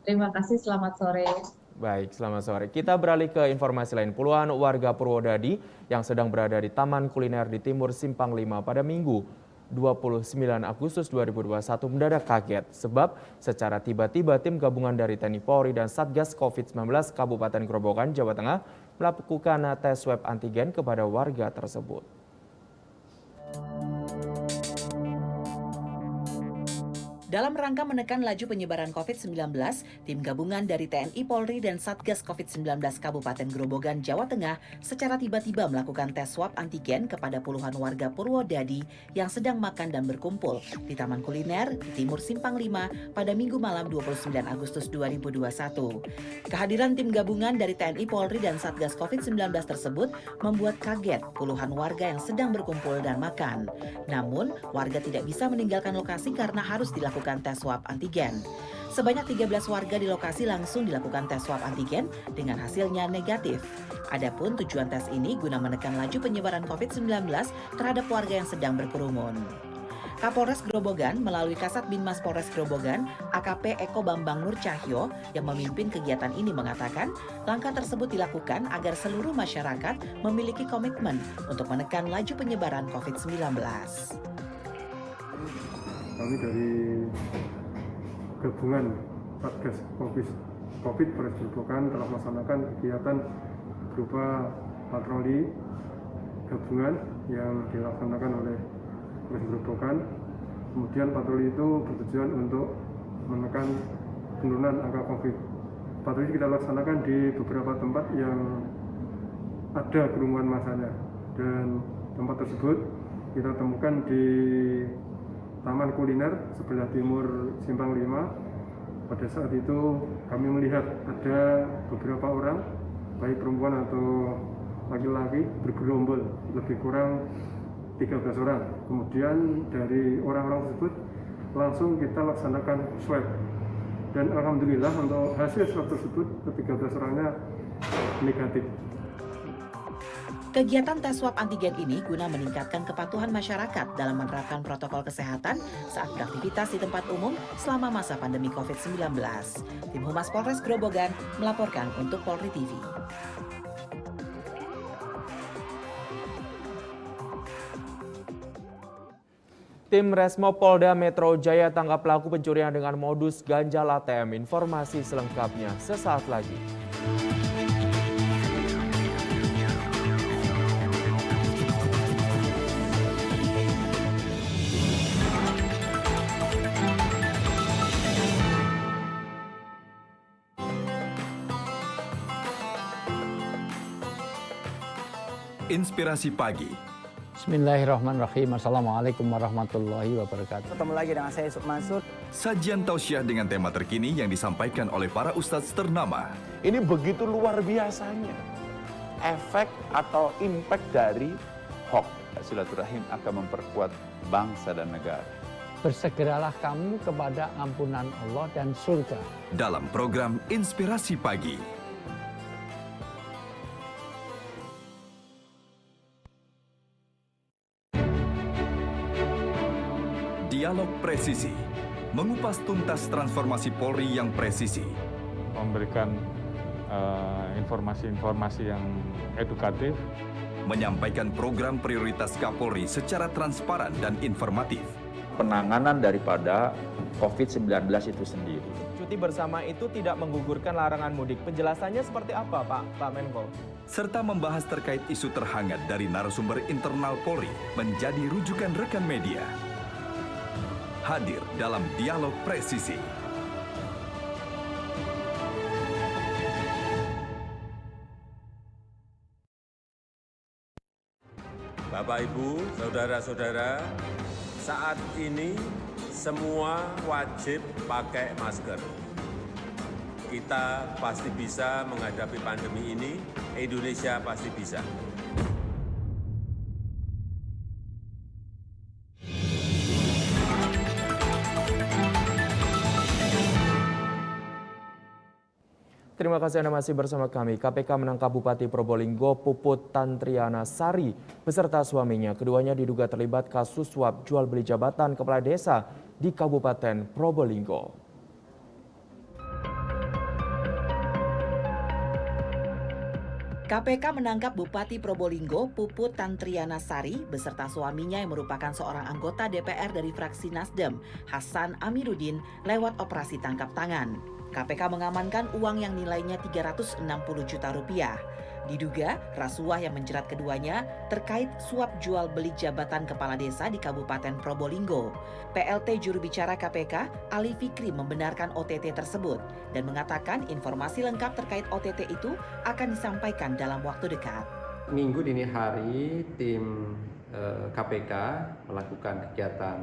Speaker 8: Terima kasih, selamat sore.
Speaker 1: Baik, selamat sore. Kita beralih ke informasi lain. Puluhan warga Purwodadi yang sedang berada di Taman Kuliner di Timur Simpang 5 pada Minggu 29 Agustus 2021 mendadak kaget sebab secara tiba-tiba tim gabungan dari TNI Polri dan Satgas COVID-19 Kabupaten Grobogan, Jawa Tengah melakukan tes swab antigen kepada warga tersebut.
Speaker 2: Dalam rangka menekan laju penyebaran COVID-19, tim gabungan dari TNI Polri dan Satgas COVID-19 Kabupaten Grobogan, Jawa Tengah secara tiba-tiba melakukan tes swab antigen kepada puluhan warga Purwodadi yang sedang makan dan berkumpul di Taman Kuliner di Timur Simpang 5 pada Minggu malam 29 Agustus 2021. Kehadiran tim gabungan dari TNI Polri dan Satgas COVID-19 tersebut membuat kaget puluhan warga yang sedang berkumpul dan makan. Namun, warga tidak bisa meninggalkan lokasi karena harus dilakukan tes swab antigen. Sebanyak 13 warga di lokasi langsung dilakukan tes swab antigen dengan hasilnya negatif. Adapun tujuan tes ini guna menekan laju penyebaran COVID-19 terhadap warga yang sedang berkerumun. Kapolres Grobogan melalui Kasat Binmas Polres Grobogan, AKP Eko Bambang Nur Cahyo yang memimpin kegiatan ini mengatakan, langkah tersebut dilakukan agar seluruh masyarakat memiliki komitmen untuk menekan laju penyebaran COVID-19.
Speaker 9: Kami dari gabungan Satgas COVID Polres Grobogan telah melaksanakan kegiatan berupa patroli gabungan yang dilaksanakan oleh Polres Grobogan. Kemudian patroli itu bertujuan untuk menekan penurunan angka COVID. Patroli kita laksanakan di beberapa tempat yang ada kerumunan massanya, dan tempat tersebut kita temukan di Taman Kuliner sebelah timur Simpang 5. Pada saat itu kami melihat ada beberapa orang, baik perempuan atau laki-laki, bergerombol lebih kurang 13 orang. Kemudian dari orang-orang tersebut langsung kita laksanakan swab. Dan alhamdulillah untuk hasil swab tersebut ke-13 orangnya negatif.
Speaker 2: Kegiatan tes swab antigen ini guna meningkatkan kepatuhan masyarakat dalam menerapkan protokol kesehatan saat beraktivitas di tempat umum selama masa pandemi COVID-19. Tim Humas Polres Grobogan melaporkan untuk Polri TV.
Speaker 1: Tim Resmo Polda Metro Jaya tangkap pelaku pencurian dengan modus ganjal ATM. Informasi selengkapnya sesaat lagi.
Speaker 11: Inspirasi Pagi.
Speaker 12: Bismillahirrahmanirrahim. Assalamualaikum warahmatullahi wabarakatuh.
Speaker 10: Ketemu lagi dengan saya Yusuf Mansur.
Speaker 11: Sajian tausiah dengan tema terkini yang disampaikan oleh para ustadz ternama.
Speaker 14: Ini begitu luar biasanya efek atau impact dari hoax. Silaturahim akan memperkuat bangsa dan negara.
Speaker 12: Bersegeralah kamu kepada ampunan Allah dan surga.
Speaker 11: Dalam program Inspirasi Pagi. Dialog Presisi, mengupas tuntas transformasi Polri yang presisi.
Speaker 15: Memberikan informasi-informasi yang edukatif.
Speaker 11: Menyampaikan program prioritas Kapolri secara transparan dan informatif.
Speaker 16: Penanganan daripada COVID-19 itu sendiri.
Speaker 1: Cuti bersama itu tidak menggugurkan larangan mudik. Penjelasannya seperti apa, Pak Menko?
Speaker 11: Serta membahas terkait isu terhangat dari narasumber internal Polri menjadi rujukan rekan media. Hadir dalam Dialog Presisi.
Speaker 17: Bapak, Ibu, saudara-saudara, saat ini semua wajib pakai masker. Kita pasti bisa menghadapi pandemi ini, Indonesia pasti bisa.
Speaker 1: Terima kasih Anda masih bersama kami. KPK menangkap Bupati Probolinggo Puput Tantriana Sari beserta suaminya. Keduanya diduga terlibat kasus suap jual beli jabatan kepala desa di Kabupaten Probolinggo.
Speaker 2: KPK menangkap Bupati Probolinggo Puput Tantriana Sari beserta suaminya yang merupakan seorang anggota DPR dari fraksi Nasdem, Hasan Amiruddin, lewat operasi tangkap tangan. KPK mengamankan uang yang nilainya 360 juta rupiah. Diduga rasuah yang menjerat keduanya terkait suap jual beli jabatan kepala desa di Kabupaten Probolinggo. PLT juru bicara KPK, Ali Fikri, membenarkan OTT tersebut dan mengatakan informasi lengkap terkait OTT itu akan disampaikan dalam waktu dekat.
Speaker 10: Minggu dini hari tim KPK melakukan kegiatan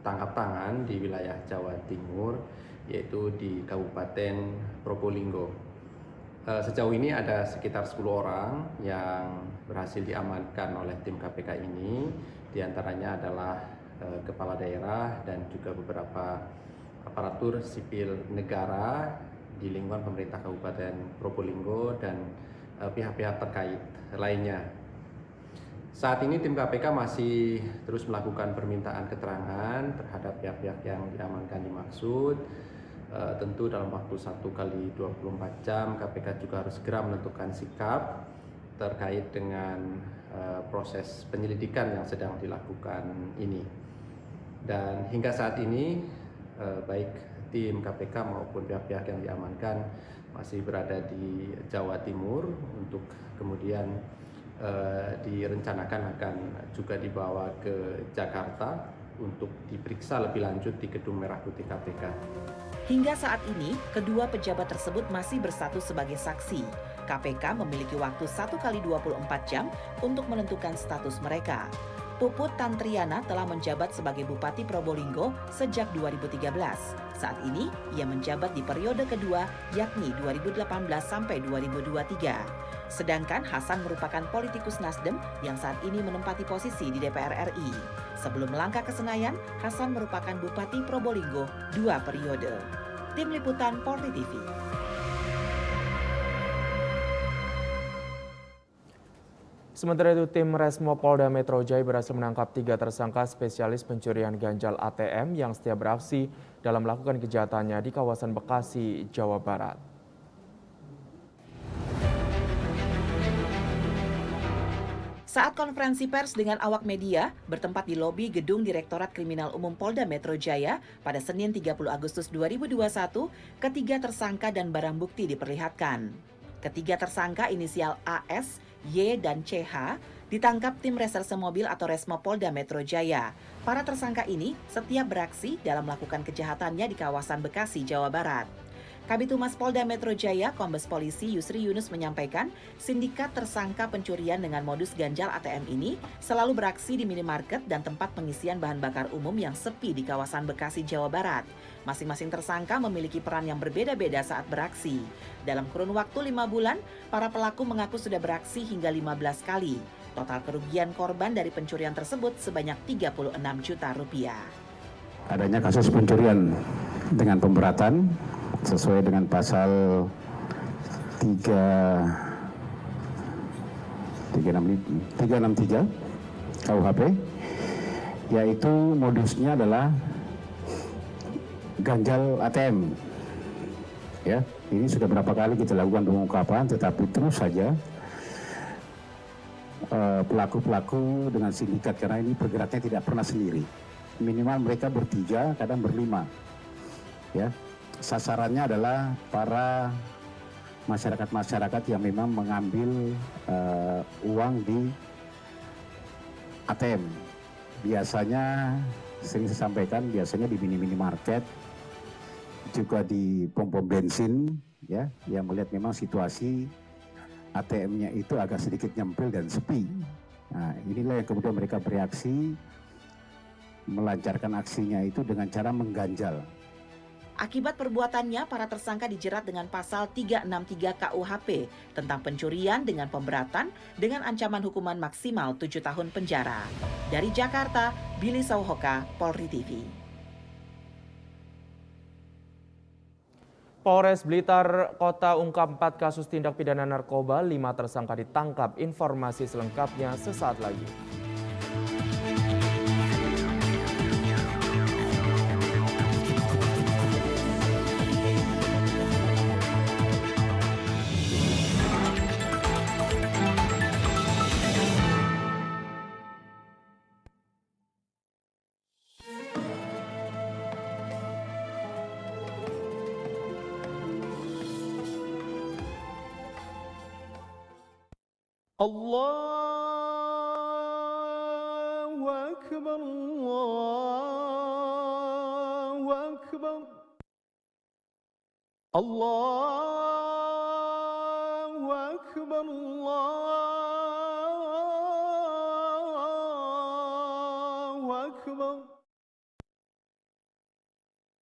Speaker 10: tangkap tangan di wilayah Jawa Timur, yaitu di Kabupaten Probolinggo. Sejauh ini ada sekitar 10 orang yang berhasil diamankan oleh tim KPK ini. Di antaranya adalah kepala daerah dan juga beberapa aparatur sipil negara di lingkungan pemerintah Kabupaten Probolinggo dan pihak-pihak terkait lainnya. Saat ini tim KPK masih terus melakukan permintaan keterangan terhadap pihak-pihak yang diamankan dimaksud. Tentu dalam waktu 1 kali 24 jam KPK juga harus segera menentukan sikap terkait dengan proses penyelidikan yang sedang dilakukan ini. Dan hingga saat ini baik tim KPK maupun pihak-pihak yang diamankan masih berada di Jawa Timur untuk kemudian direncanakan akan juga dibawa ke Jakarta untuk diperiksa lebih lanjut di Gedung Merah Putih KPK.
Speaker 2: Hingga saat ini, kedua pejabat tersebut masih berstatus sebagai saksi. KPK memiliki waktu 1 kali 24 jam untuk menentukan status mereka. Puput Tantriana telah menjabat sebagai Bupati Probolinggo sejak 2013. Saat ini, ia menjabat di periode kedua, yakni 2018 sampai 2023. Sedangkan Hasan merupakan politikus Nasdem yang saat ini menempati posisi di DPR RI. Sebelum melangkah ke Senayan, Hasan merupakan Bupati Probolinggo 2 periode. Tim Liputan Polri TV.
Speaker 1: Sementara itu, tim Resmo Polda Metro Jaya berhasil menangkap 3 tersangka spesialis pencurian ganjal ATM yang setia beraksi dalam melakukan kejahatannya di kawasan Bekasi, Jawa Barat.
Speaker 2: Saat konferensi pers dengan awak media bertempat di lobi Gedung Direktorat Kriminal Umum Polda Metro Jaya pada Senin 30 Agustus 2021, ketiga tersangka dan barang bukti diperlihatkan. Ketiga tersangka inisial AS, Y, dan CH ditangkap tim reserse mobil atau Resmo Polda Metro Jaya. Para tersangka ini setiap beraksi dalam melakukan kejahatannya di kawasan Bekasi, Jawa Barat. Kabid Humas Polda Metro Jaya, Kombes Polisi Yusri Yunus menyampaikan, sindikat tersangka pencurian dengan modus ganjal ATM ini selalu beraksi di minimarket dan tempat pengisian bahan bakar umum yang sepi di kawasan Bekasi, Jawa Barat. Masing-masing tersangka memiliki peran yang berbeda-beda saat beraksi. Dalam kurun waktu 5 bulan, para pelaku mengaku sudah beraksi hingga 15 kali. Total kerugian korban dari pencurian tersebut sebanyak 36 juta rupiah.
Speaker 18: Adanya kasus pencurian dengan pemberatan sesuai dengan pasal 363 KUHP, yaitu modusnya adalah ganjal ATM. Ya, ini sudah berapa kali kita lakukan pengungkapan, tetapi terus saja pelaku-pelaku dengan sindikat, karena ini bergeraknya tidak pernah sendiri. Minimal mereka bertiga, kadang berlima. Ya, sasarannya adalah para masyarakat-masyarakat yang memang mengambil uang di ATM. Biasanya, sering saya sampaikan, biasanya di minimarket, juga di pom-pom bensin, ya, yang melihat memang situasi ATM-nya itu agak sedikit nyempil dan sepi. Nah, inilah yang kemudian mereka bereaksi, melancarkan aksinya itu dengan cara mengganjal.
Speaker 2: Akibat perbuatannya, para tersangka dijerat dengan pasal 363 KUHP tentang pencurian dengan pemberatan dengan ancaman hukuman maksimal 7 tahun penjara. Dari Jakarta, Billy Sauhoka, Polri TV.
Speaker 1: Polres Blitar Kota ungkap 4 kasus tindak pidana narkoba, 5 tersangka ditangkap. Informasi selengkapnya sesaat lagi.
Speaker 3: Allahu Akbar, Allahu Akbar. Allahu Akbar, Allahu Akbar.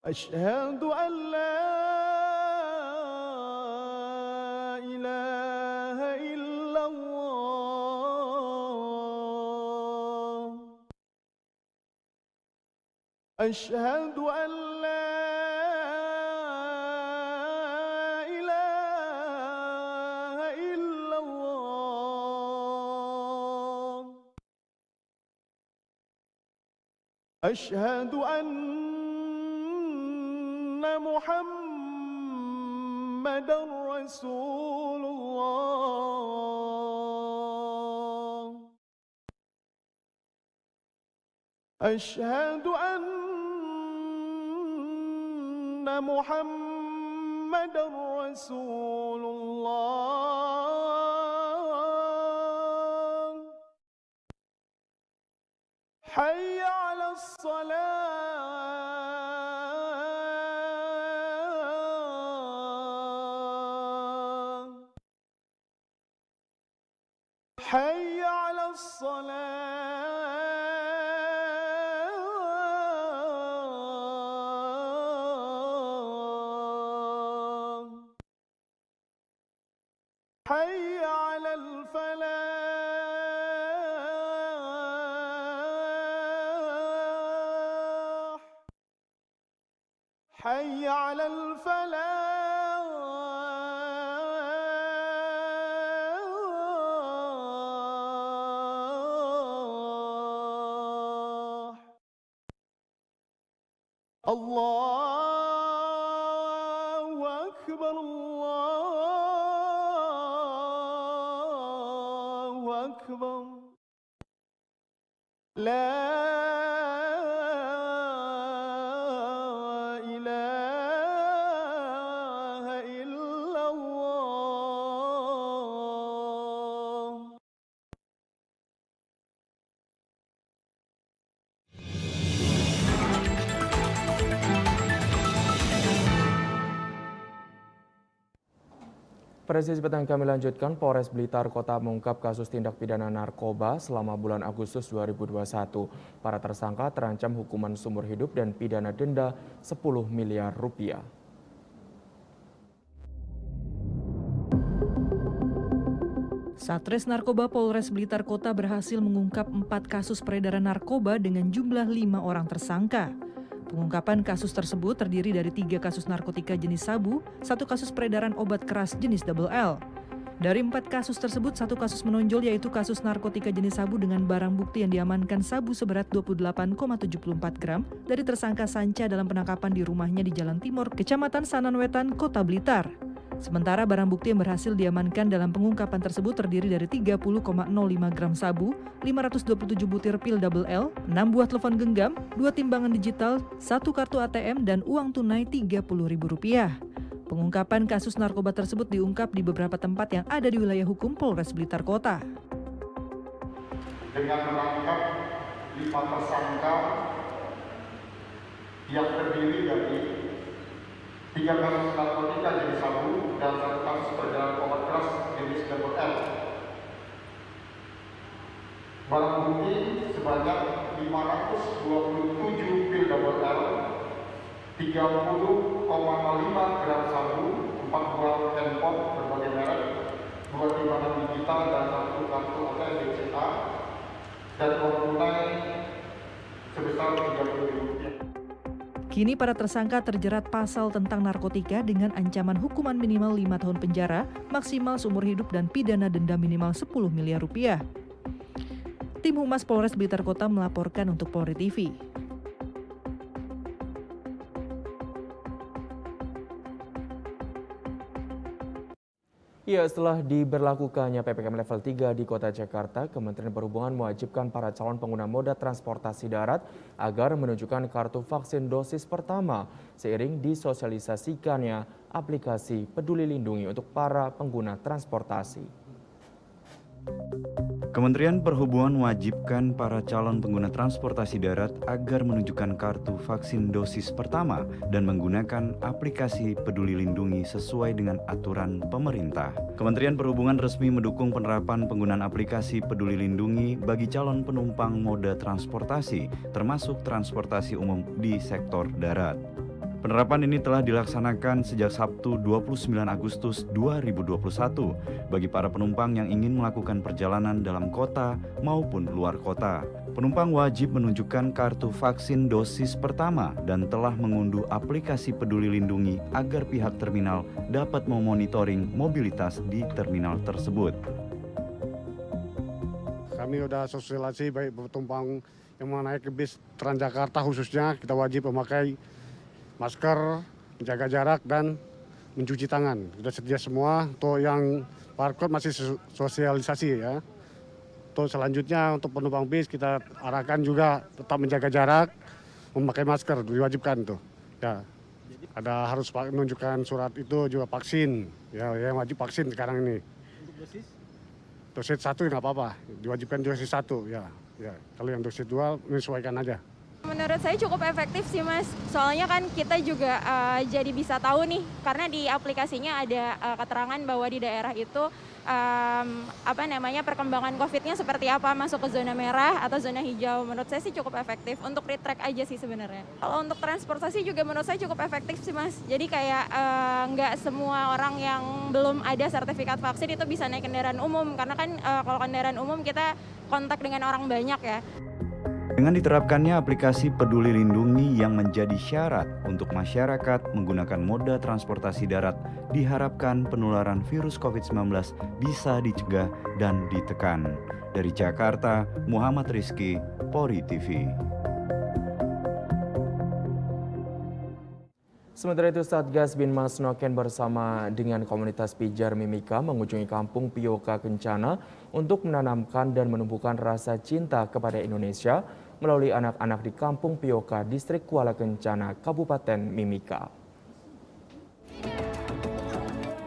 Speaker 3: Asyhadu an la ilaha illallah. Asyhadu an la أشهد أن محمدًا رسول الله. أشهد أن محمدًا رسول الله. حي على الصلاة. حي على الصلاة. حي على الفلاح. حي على الفلاح. الله أكبر، الله أكبر. لا
Speaker 1: Presisi petang kami lanjutkan, Polres Blitar Kota mengungkap kasus tindak pidana narkoba selama bulan Agustus 2021. Para tersangka terancam hukuman seumur hidup dan pidana denda 10 miliar rupiah.
Speaker 13: Satres Narkoba Polres Blitar Kota berhasil mengungkap 4 kasus peredaran narkoba dengan jumlah 5 orang tersangka. Pengungkapan kasus tersebut terdiri dari 3 kasus narkotika jenis sabu, 1 kasus peredaran obat keras jenis double L. Dari 4 kasus tersebut, 1 kasus menonjol yaitu kasus narkotika jenis sabu dengan barang bukti yang diamankan sabu seberat 28,74 gram dari tersangka Sanca dalam penangkapan di rumahnya di Jalan Timur, Kecamatan Sananwetan, Kota Blitar. Sementara barang bukti yang berhasil diamankan dalam pengungkapan tersebut terdiri dari 30,05 gram sabu, 527 butir pil double L, 6 buah telepon genggam, 2 timbangan digital, 1 kartu ATM, dan uang tunai Rp30.000. Pengungkapan kasus narkoba tersebut diungkap di beberapa tempat yang ada di wilayah hukum Polres Blitar Kota.
Speaker 19: Dengan menangkap 5 tersangka yang terdiri dari 3 kasus narkotika jenis sabu dan 1 kasus peredaran obat keras jenis double L. Barang bukti sebanyak 527 pil double L, 30,05 gram sabu, 4 buah handphone berbagai merek, 2 timbangan digital dan 1 kartu ATM BCA, dan uang tunai sebesar Rp30.000.
Speaker 13: Kini para tersangka terjerat pasal tentang narkotika dengan ancaman hukuman minimal 5 tahun penjara, maksimal seumur hidup dan pidana denda minimal 10 miliar rupiah. Tim Humas Polres Blitar Kota melaporkan untuk Polri TV.
Speaker 1: Ya, setelah diberlakukannya PPKM level 3 di Kota Jakarta, Kementerian Perhubungan mewajibkan para calon pengguna moda transportasi darat agar menunjukkan kartu vaksin dosis pertama seiring disosialisasikannya aplikasi Peduli Lindungi untuk para pengguna transportasi.
Speaker 21: Kementerian Perhubungan mewajibkan para calon pengguna transportasi darat agar menunjukkan kartu vaksin dosis pertama dan menggunakan aplikasi Peduli Lindungi sesuai dengan aturan pemerintah. Kementerian Perhubungan resmi mendukung penerapan penggunaan aplikasi Peduli Lindungi bagi calon penumpang moda transportasi, termasuk transportasi umum di sektor darat. Penerapan ini telah dilaksanakan sejak Sabtu 29 Agustus 2021 bagi para penumpang yang ingin melakukan perjalanan dalam kota maupun luar kota. Penumpang wajib menunjukkan kartu vaksin dosis pertama dan telah mengunduh aplikasi Peduli Lindungi agar pihak terminal dapat memonitoring mobilitas di terminal tersebut.
Speaker 19: Kami sudah sosialisasi baik penumpang yang mau naik ke bis Transjakarta khususnya, kita wajib memakai masker, menjaga jarak, dan mencuci tangan. Sudah sedia semua. Untuk yang barcode masih sosialisasi ya. Untuk selanjutnya untuk penumpang bis kita arahkan juga tetap menjaga jarak, memakai masker, diwajibkan tuh. Ya. Ada harus menunjukkan surat itu juga vaksin. Ya, yang wajib vaksin sekarang ini.
Speaker 6: Untuk dosis?
Speaker 19: Dosis 1 nggak apa-apa, diwajibkan dosis 1 ya. Ya. Kalau yang dosis 2 menyesuaikan aja.
Speaker 20: Menurut saya cukup efektif sih Mas, soalnya kan kita juga jadi bisa tahu nih, karena di aplikasinya ada keterangan bahwa di daerah itu perkembangan COVID-nya seperti apa, masuk ke zona merah atau zona hijau. Menurut saya sih cukup efektif, untuk retrack aja sih sebenarnya. Kalau untuk transportasi juga menurut saya cukup efektif sih Mas, jadi kayak nggak semua orang yang belum ada sertifikat vaksin itu bisa naik kendaraan umum, karena kan kalau kendaraan umum kita kontak dengan orang banyak ya.
Speaker 21: Dengan diterapkannya aplikasi Peduli Lindungi yang menjadi syarat untuk masyarakat menggunakan moda transportasi darat, diharapkan penularan virus COVID-19 bisa dicegah dan ditekan. Dari Jakarta, Muhammad Rizky, Polri TV.
Speaker 1: Sementara itu, Satgas Binmas Noken bersama dengan komunitas pijar Mimika mengunjungi kampung Pioka Kencana untuk menanamkan dan menumbuhkan rasa cinta kepada Indonesia melalui anak-anak di kampung Pioka, Distrik Kuala Kencana, Kabupaten Mimika.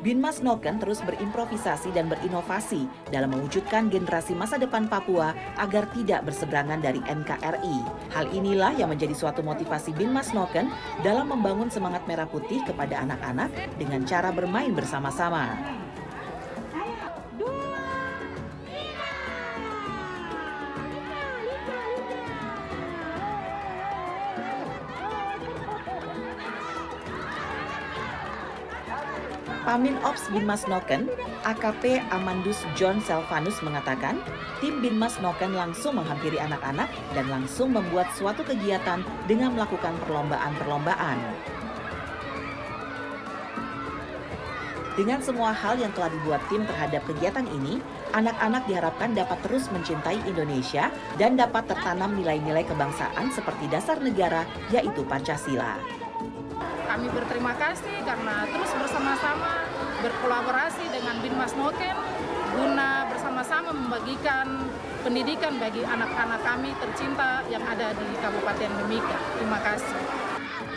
Speaker 2: Binmas Noken terus berimprovisasi dan berinovasi dalam mewujudkan generasi masa depan Papua agar tidak berseberangan dari NKRI. Hal inilah yang menjadi suatu motivasi Binmas Noken dalam membangun semangat merah putih kepada anak-anak dengan cara bermain bersama-sama. Pamin Ops Binmas Noken, AKP Amandus John Selvanus mengatakan, tim Binmas Noken langsung menghampiri anak-anak dan langsung membuat suatu kegiatan dengan melakukan perlombaan-perlombaan. Dengan semua hal yang telah dibuat tim terhadap kegiatan ini, anak-anak diharapkan dapat terus mencintai Indonesia dan dapat tertanam nilai-nilai kebangsaan seperti dasar negara, yaitu Pancasila.
Speaker 22: Kami berterima kasih karena terus bersama-sama berkolaborasi dengan Binmas Noken guna bersama-sama membagikan pendidikan bagi anak-anak kami tercinta yang ada di Kabupaten Mimika. Terima kasih.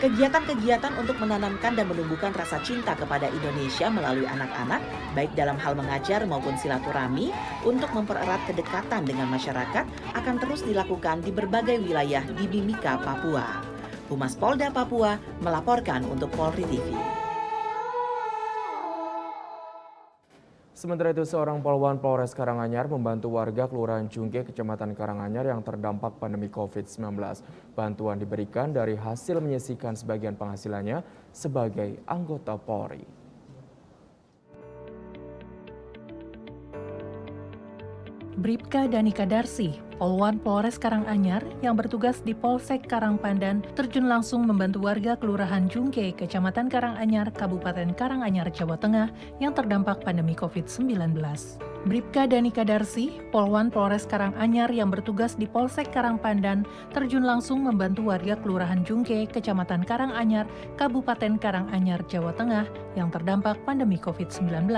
Speaker 2: Kegiatan-kegiatan untuk menanamkan dan menumbuhkan rasa cinta kepada Indonesia melalui anak-anak, baik dalam hal mengajar maupun silaturahmi, untuk mempererat kedekatan dengan masyarakat akan terus dilakukan di berbagai wilayah di Mimika, Papua. Humas Polda Papua melaporkan untuk Polri TV.
Speaker 1: Sementara itu, seorang poluan Polres Karanganyar membantu warga Kelurahan Jungke, Kecamatan Karanganyar yang terdampak pandemi COVID-19. Bantuan diberikan dari hasil menyisihkan sebagian penghasilannya sebagai anggota Polri.
Speaker 5: Bribka Danika Darsi, poluan Polres Karanganyar yang bertugas di Polsek Karangpandan, terjun langsung membantu warga Kelurahan Jungke, Kecamatan Karanganyar, Kabupaten Karanganyar, Jawa Tengah yang terdampak pandemi COVID-19. Bribka Danika Darsi, poluan Polres Karanganyar yang bertugas di Polsek Karangpandan, terjun langsung membantu warga Kelurahan Jungke, Kecamatan Karanganyar, Kabupaten Karanganyar, Jawa Tengah yang terdampak pandemi COVID-19.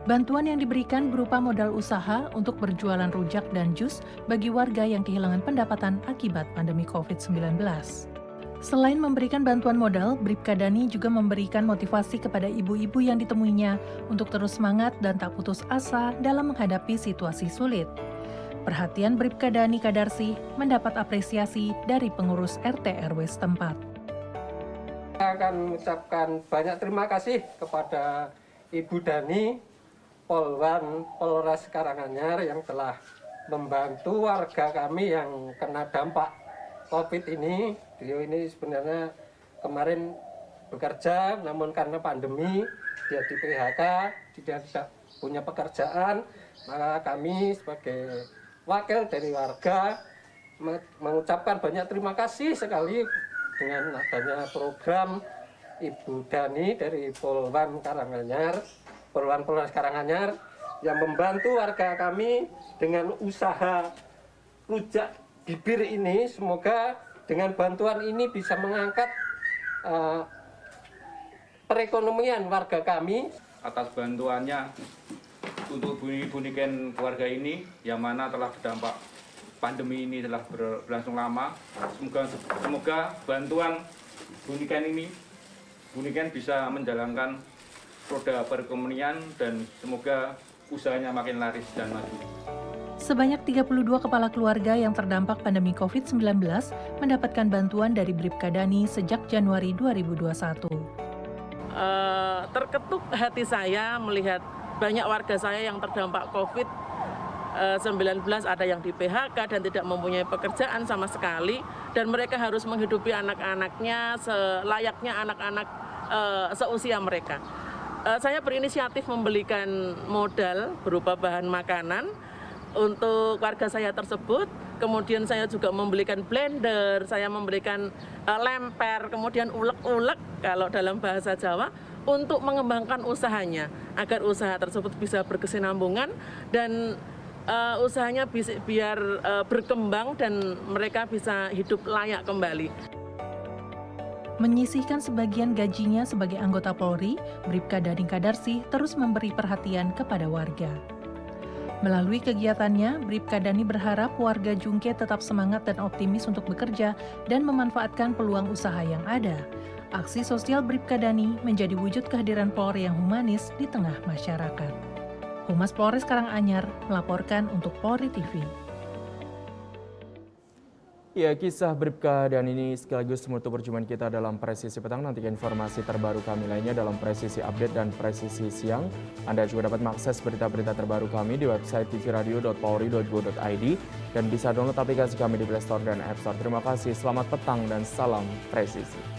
Speaker 5: Bantuan yang diberikan berupa modal usaha untuk berjualan rujak dan jus bagi warga yang kehilangan pendapatan akibat pandemi COVID-19. Selain memberikan bantuan modal, Bribka Dhani juga memberikan motivasi kepada ibu-ibu yang ditemuinya untuk terus semangat dan tak putus asa dalam menghadapi situasi sulit. Perhatian Bribka Dhani Kadarsi mendapat apresiasi dari pengurus RT RW setempat.
Speaker 4: Saya akan mengucapkan banyak terima kasih kepada Ibu Dhani, Polwan Polres Karanganyar yang telah membantu warga kami yang kena dampak COVID ini. Beliau ini sebenarnya kemarin bekerja, namun karena pandemi dia di PHK, dia tidak punya pekerjaan, maka kami sebagai wakil dari warga mengucapkan banyak terima kasih sekali dengan adanya program Ibu Dhani dari Polwan Karanganyar, Polwan Polres Karanganyar yang membantu warga kami dengan usaha rujak bibir ini. Semoga dengan bantuan ini bisa mengangkat perekonomian warga kami.
Speaker 16: Atas bantuannya untuk ibu Niken keluarga ini yang mana telah terdampak pandemi ini telah berlangsung lama. Semoga bantuan Bu Niken bisa menjalankan roda perekonomian dan semoga usahanya makin laris dan maju.
Speaker 5: Sebanyak 32 kepala keluarga yang terdampak pandemi COVID-19 mendapatkan bantuan dari Bribka Dhani sejak Januari 2021.
Speaker 6: Terketuk hati saya melihat banyak warga saya yang terdampak COVID-19, ada yang di PHK dan tidak mempunyai pekerjaan sama sekali, dan mereka harus menghidupi anak-anaknya selayaknya anak-anak seusia mereka. Saya berinisiatif membelikan modal berupa bahan makanan untuk warga saya tersebut. Kemudian saya juga membelikan blender, saya memberikan lemper, kemudian ulek-ulek kalau dalam bahasa Jawa, untuk mengembangkan usahanya agar usaha tersebut bisa berkesinambungan dan usahanya biar berkembang dan mereka bisa hidup layak kembali.
Speaker 5: Menyisihkan sebagian gajinya sebagai anggota Polri, Bribka Dhani Kadarsi terus memberi perhatian kepada warga. Melalui kegiatannya, Bribka Dhani berharap warga Jungke tetap semangat dan optimis untuk bekerja dan memanfaatkan peluang usaha yang ada. Aksi sosial Bribka Dhani menjadi wujud kehadiran Polri yang humanis di tengah masyarakat. Humas Polres Karanganyar melaporkan untuk Polri TV.
Speaker 1: Ya, kisah Bribka Dhani ini sekaligus menutup perjumpaan kita dalam Presisi Petang. Nantikan informasi terbaru kami lainnya dalam Presisi Update dan Presisi Siang. Anda juga dapat mengakses berita-berita terbaru kami di website tvradio.polri.go.id dan bisa download aplikasi kami di Play Store dan App Store. Terima kasih, selamat petang dan salam presisi.